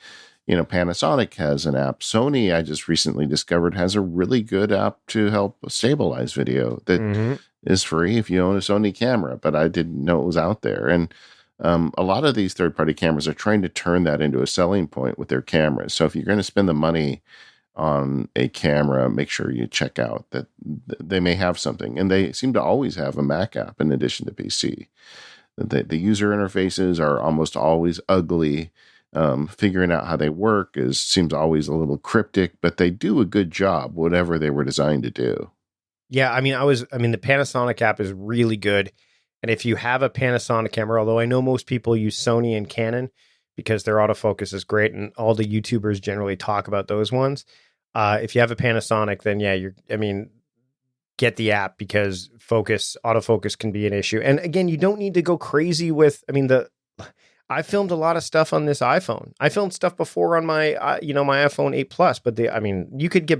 A: Panasonic has an app. Sony, I just recently discovered, has a really good app to help stabilize video that is free if you own a Sony camera, but I didn't know it was out there. And a lot of these third-party cameras are trying to turn that into a selling point with their cameras. So if you're going to spend the money on a camera, make sure you check out that they may have something. And they seem to always have a Mac app in addition to PC. The user interfaces are almost always ugly. Figuring out how they work seems always a little cryptic, but they do a good job, whatever they were designed to do.
C: Yeah, the Panasonic app is really good. And if you have a Panasonic camera, although I know most people use Sony and Canon because their autofocus is great and all the YouTubers generally talk about those ones. If you have a Panasonic, then get the app because autofocus can be an issue. And again, you don't need to go crazy with, I filmed a lot of stuff on this iPhone. I filmed stuff before on my, my iPhone 8 Plus, but you could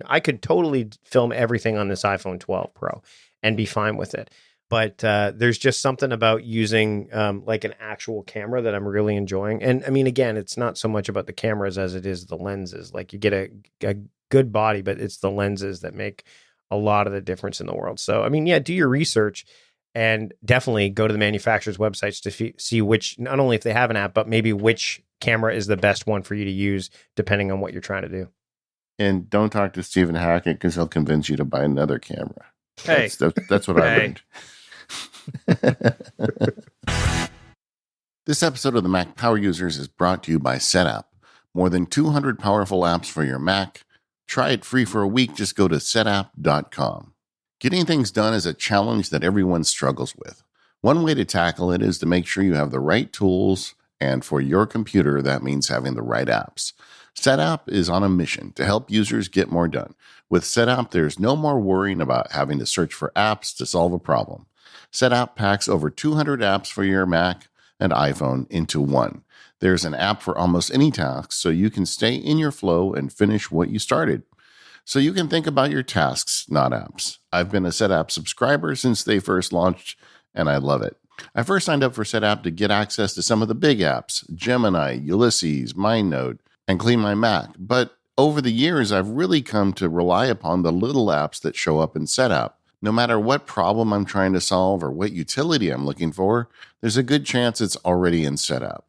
C: I could totally film everything on this iPhone 12 Pro and be fine with it. But there's just something about using like an actual camera that I'm really enjoying. And again, it's not so much about the cameras as it is the lenses. Like you get a good body, but it's the lenses that make a lot of the difference in the world. So, do your research and definitely go to the manufacturer's websites to see which, not only if they have an app, but maybe which camera is the best one for you to use, depending on what you're trying to do.
A: And don't talk to Stephen Hackett because he'll convince you to buy another camera.
B: Hey,
A: that's what I learned. This episode of the Mac Power Users is brought to you by SetApp. More than 200 powerful apps for your Mac. Try it free for a week. Just go to setapp.com. Getting things done is a challenge that everyone struggles with. One way to tackle it is to make sure you have the right tools, and for your computer, that means having the right apps. SetApp is on a mission to help users get more done. With SetApp, there's no more worrying about having to search for apps to solve a problem. SetApp packs over 200 apps for your Mac and iPhone into one. There's an app for almost any task, so you can stay in your flow and finish what you started. So you can think about your tasks, not apps. I've been a SetApp subscriber since they first launched, and I love it. I first signed up for SetApp to get access to some of the big apps, Gemini, Ulysses, MindNote, and Clean My Mac. But over the years, I've really come to rely upon the little apps that show up in SetApp. No matter what problem I'm trying to solve or what utility I'm looking for, there's a good chance it's already in SetApp.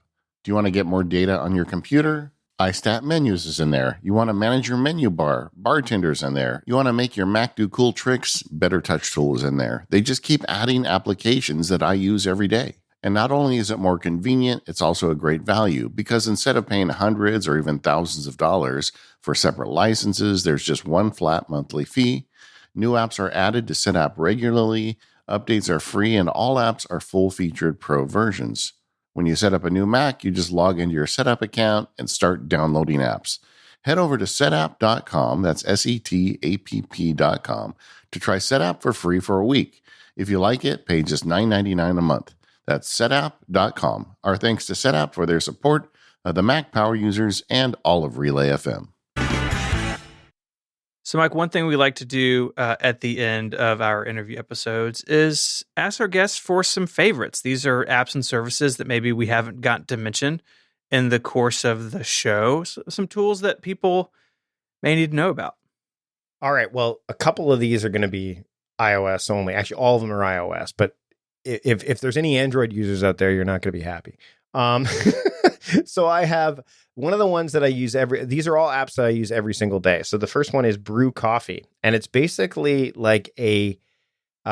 A: Do you want to get more data on your computer? iStat Menus is in there. You want to manage your menu bar? Bartender's in there. You want to make your Mac do cool tricks? Better Touch Tool is in there. They just keep adding applications that I use every day. And not only is it more convenient, it's also a great value because instead of paying hundreds or even thousands of dollars for separate licenses, there's just one flat monthly fee. New apps are added to SetApp regularly. Updates are free, and all apps are full-featured pro versions. When you set up a new Mac, you just log into your SetApp account and start downloading apps. Head over to setapp.com, that's SETAPP.com, to try SetApp for free for a week. If you like it, pay just $9.99 a month. That's setapp.com. Our thanks to Setapp for their support of the Mac Power users and all of Relay FM.
B: So, Mike, one thing we like to do at the end of our interview episodes is ask our guests for some favorites. These are apps and services that maybe we haven't gotten to mention in the course of the show. So some tools that people may need to know about.
C: All right. Well, a couple of these are going to be iOS only. Actually, all of them are iOS. But if there's any Android users out there, you're not going to be happy. So I have one of the ones that I use these are all apps that I use every single day. So the first one is Brew Coffee, and it's basically like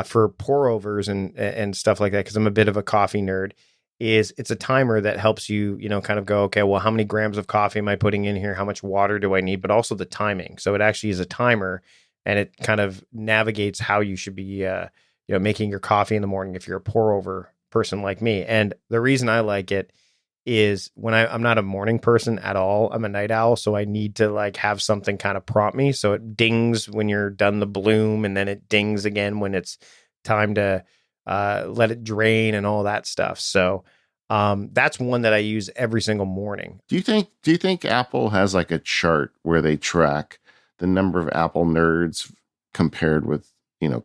C: for pour overs and stuff like that. Because I'm a bit of a coffee nerd. It's a timer that helps you, kind of go, okay, well, how many grams of coffee am I putting in here? How much water do I need? But also the timing. So it actually is a timer, and it kind of navigates how you should be, making your coffee in the morning if you're a pour over person like me. And the reason I like it is when I'm not a morning person at all. I'm a night owl, so I need to like have something kind of prompt me. So it dings when you're done the bloom, and then it dings again when it's time to let it drain and all that stuff. So that's one that I use every single morning.
A: Do you think Apple has like a chart where they track the number of Apple nerds compared with,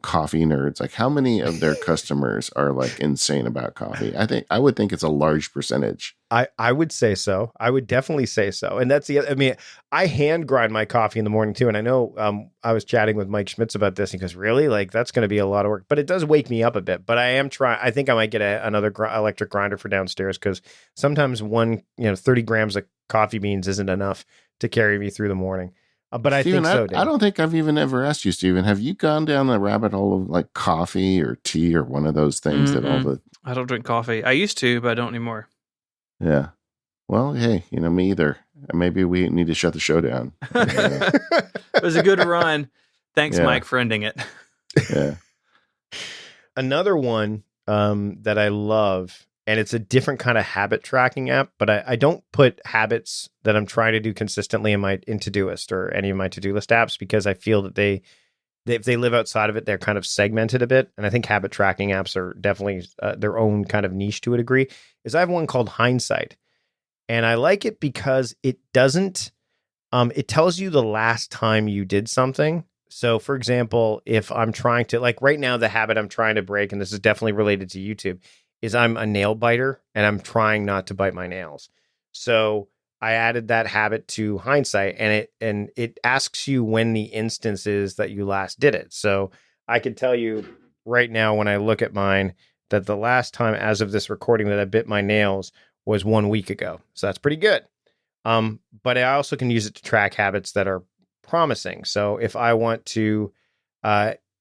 A: coffee nerds? Like how many of their customers are like insane about coffee? I would think it's a large percentage.
C: I would say so. I would definitely say so. And I hand grind my coffee in the morning too. And I know I was chatting with Mike Schmitz about this. And he goes, really? Like that's going to be a lot of work, but it does wake me up a bit. But I am trying. I think I might get another electric grinder for downstairs, because sometimes 30 grams of coffee beans isn't enough to carry me through the morning. But
A: Steven,
C: I think so.
A: I don't think I've even ever asked you, Stephen. Have you gone down the rabbit hole of like coffee or tea or one of those things that all the...
B: I don't drink coffee. I used to, but I don't anymore.
A: Yeah. Well, hey, me either. Maybe we need to shut the show down.
B: It was a good run. Thanks, Mike, for ending it.
A: Yeah.
C: Another one that I love, and it's a different kind of habit tracking app, but I don't put habits that I'm trying to do consistently in Todoist or any of my to-do list apps, because I feel that if they live outside of it, they're kind of segmented a bit. And I think habit tracking apps are definitely their own kind of niche to a degree. I have one called Hindsight, and I like it because it doesn't, it tells you the last time you did something. So for example, if I'm trying to, like right now, the habit I'm trying to break, and this is definitely related to YouTube, is I'm a nail biter and I'm trying not to bite my nails. So I added that habit to Hindsight, and it asks you when the instance is that you last did it. So I can tell you right now, when I look at mine, that the last time as of this recording that I bit my nails was 1 week ago. So that's pretty good. But I also can use it to track habits that are promising. So if I want to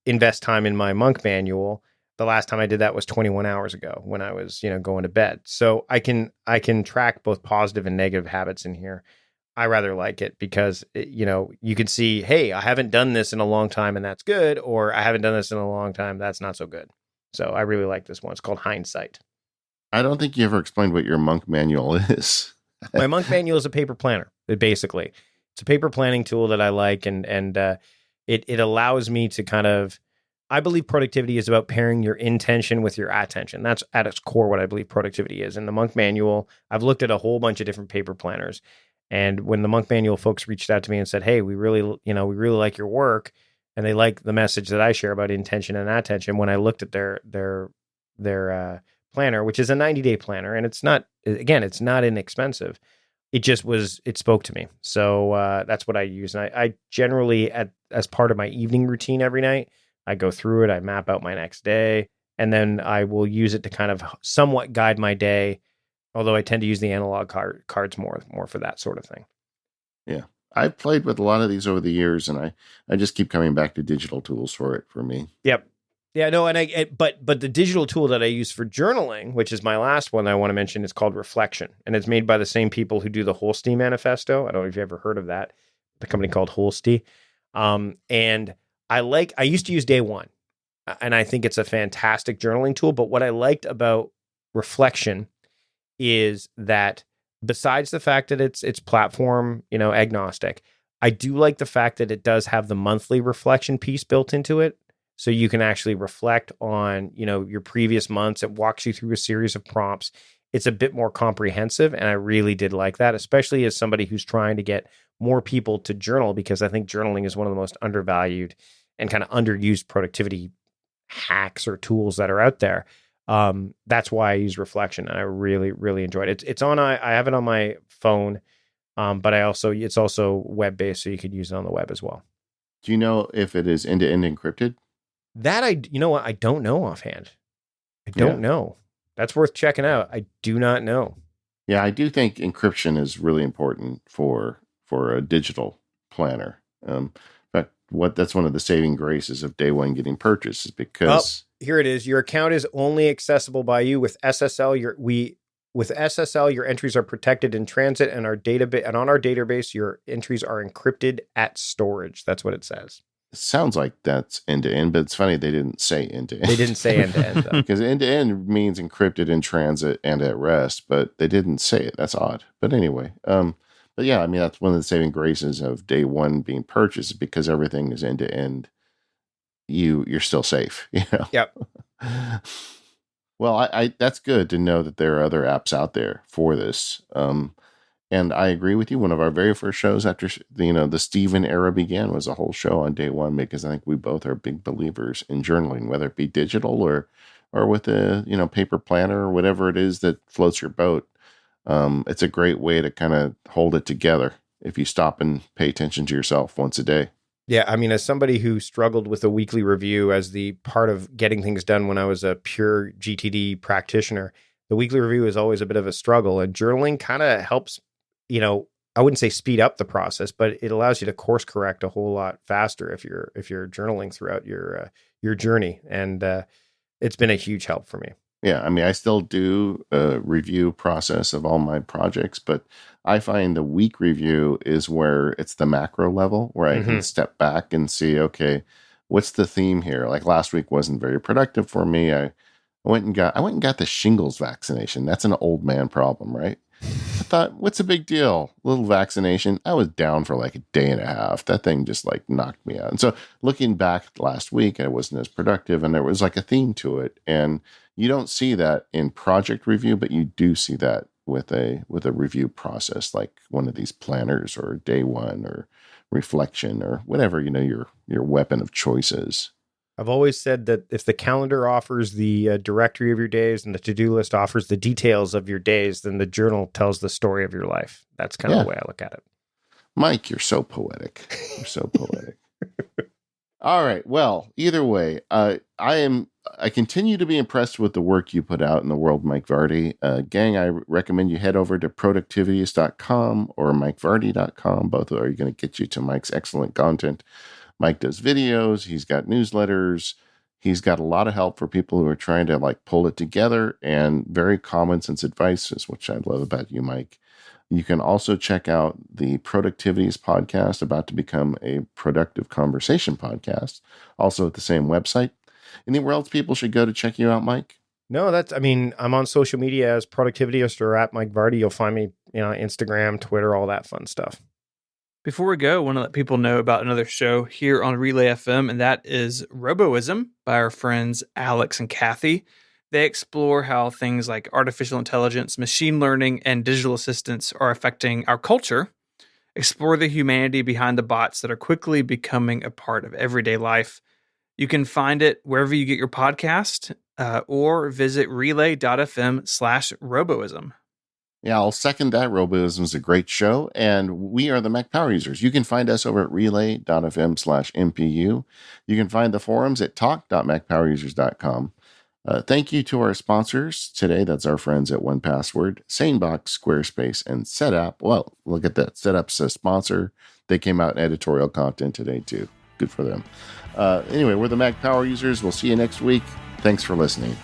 C: invest time in my monk manual, the last time I did that was 21 hours ago when I was, going to bed. So I can track both positive and negative habits in here. I rather like it because, you can see, hey, I haven't done this in a long time and that's good, or I haven't done this in a long time, that's not so good. So I really like this one. It's called Hindsight.
A: I don't think you ever explained what your monk manual is.
C: My monk manual is a paper planner. It's a paper planning tool that I like, and it allows me to kind of, I believe productivity is about pairing your intention with your attention. That's at its core what I believe productivity is. In the Monk Manual, I've looked at a whole bunch of different paper planners. And when the Monk Manual folks reached out to me and said, hey, we really like your work, and they like the message that I share about intention and attention, when I looked at their planner, which is a 90-day planner, and it's not inexpensive. It spoke to me. So that's what I use. And I generally, as part of my evening routine every night, I go through it, I map out my next day, and then I will use it to kind of somewhat guide my day, although I tend to use the analog cards more for that sort of thing.
A: Yeah. I've played with a lot of these over the years, and I just keep coming back to digital tools for me.
C: Yep. Yeah, no, but the digital tool that I use for journaling, which is my last one I want to mention, is called Reflection, and it's made by the same people who do the Holsti Manifesto. I don't know if you've ever heard of that, the company called Holsti. And I used to use Day One, and I think it's a fantastic journaling tool. But what I liked about Reflection is that besides the fact that it's platform, agnostic, I do like the fact that it does have the monthly reflection piece built into it. so you can actually reflect on, your previous months. It walks you through a series of prompts. It's a bit more comprehensive, and I really did like that, especially as somebody who's trying to get more people to journal, because I think journaling is one of the most undervalued and kind of underused productivity hacks or tools that are out there. That's why I use Reflection, and I really, really enjoyed it. I have it on my phone, but it's also web-based, so you could use it on the web as well.
A: Do you know if it is end-to-end encrypted?
C: You know what? I don't know offhand. I don't know. That's worth checking out. I do not know.
A: Yeah, I do think encryption is really important for a digital planner. In fact, that's one of the saving graces of day one getting purchased, is because
C: here it is. Your account is only accessible by you with SSL. With SSL, your entries are protected in transit, and on our database, your entries are encrypted at storage. That's what it says.
A: It sounds like that's end-to-end, but it's funny they didn't say end-to-end.
C: They didn't say end-to-end, though.
A: Because end-to-end means encrypted in transit and at rest, but they didn't say it. That's odd. But anyway, but yeah, I mean, that's one of the saving graces of day one being purchased, because everything is end-to-end. You're still safe,
C: Yep.
A: Well, I that's good to know that there are other apps out there for this. And I agree with you. One of our very first shows after the Steven era began was a whole show on day one, because I think we both are big believers in journaling, whether it be digital or with a paper planner or whatever it is that floats your boat. It's a great way to kind of hold it together if you stop and pay attention to yourself once a day.
C: Yeah, I mean, as somebody who struggled with a weekly review as the part of getting things done when I was a pure GTD practitioner, the weekly review is always a bit of a struggle, and journaling kind of helps, I wouldn't say speed up the process, but it allows you to course correct a whole lot faster if you're journaling throughout your journey, and it's been a huge help for me.
A: Yeah, I mean, I still do a review process of all my projects, but I find the week review is where it's the macro level, where I can step back and see, okay, what's the theme here? Like last week wasn't very productive for me. I went and got the shingles vaccination. That's an old man problem, right? I thought, what's the big deal? Little vaccination. I was down for like a day and a half. That thing just like knocked me out. And so looking back last week, I wasn't as productive, and there was like a theme to it. And you don't see that in project review, but you do see that with a review process, like one of these planners or day one or reflection or whatever, your weapon of choice is.
C: I've always said that if the calendar offers the directory of your days and the to-do list offers the details of your days, then the journal tells the story of your life. That's kind of the way I look at it.
A: Mike, you're so poetic. You're so poetic. All right. Well, either way, I continue to be impressed with the work you put out in the world, Mike Vardy. Gang, I recommend you head over to productivityist.com or mikevardy.com. Both are going to get you to Mike's excellent content. Mike does videos. He's got newsletters. He's got a lot of help for people who are trying to like pull it together, and very common sense advice is what I love about you, Mike. You can also check out the Productivityist podcast, about to become a productive conversation podcast, also at the same website. Anywhere else people should go to check you out, Mike?
C: No, I'm on social media as Productivityist or at Mike Vardy. You'll find me, Instagram, Twitter, all that fun stuff.
B: Before we go, I want to let people know about another show here on Relay FM, and that is Roboism by our friends Alex and Kathy. They explore how things like artificial intelligence, machine learning, and digital assistants are affecting our culture, explore the humanity behind the bots that are quickly becoming a part of everyday life. You can find it wherever you get your podcast, or visit relay.fm/roboism.
A: Yeah, I'll second that. Roboism is a great show, and we are the Mac Power Users. You can find us over at relay.fm/MPU. You can find the forums at talk.macpowerusers.com. Thank you to our sponsors today. That's our friends at 1Password, SaneBox, Squarespace, and SetUp. Well, look at that. SetUp's a sponsor. They came out in editorial content today, too. Good for them. Anyway, we're the Mac Power Users. We'll see you next week. Thanks for listening.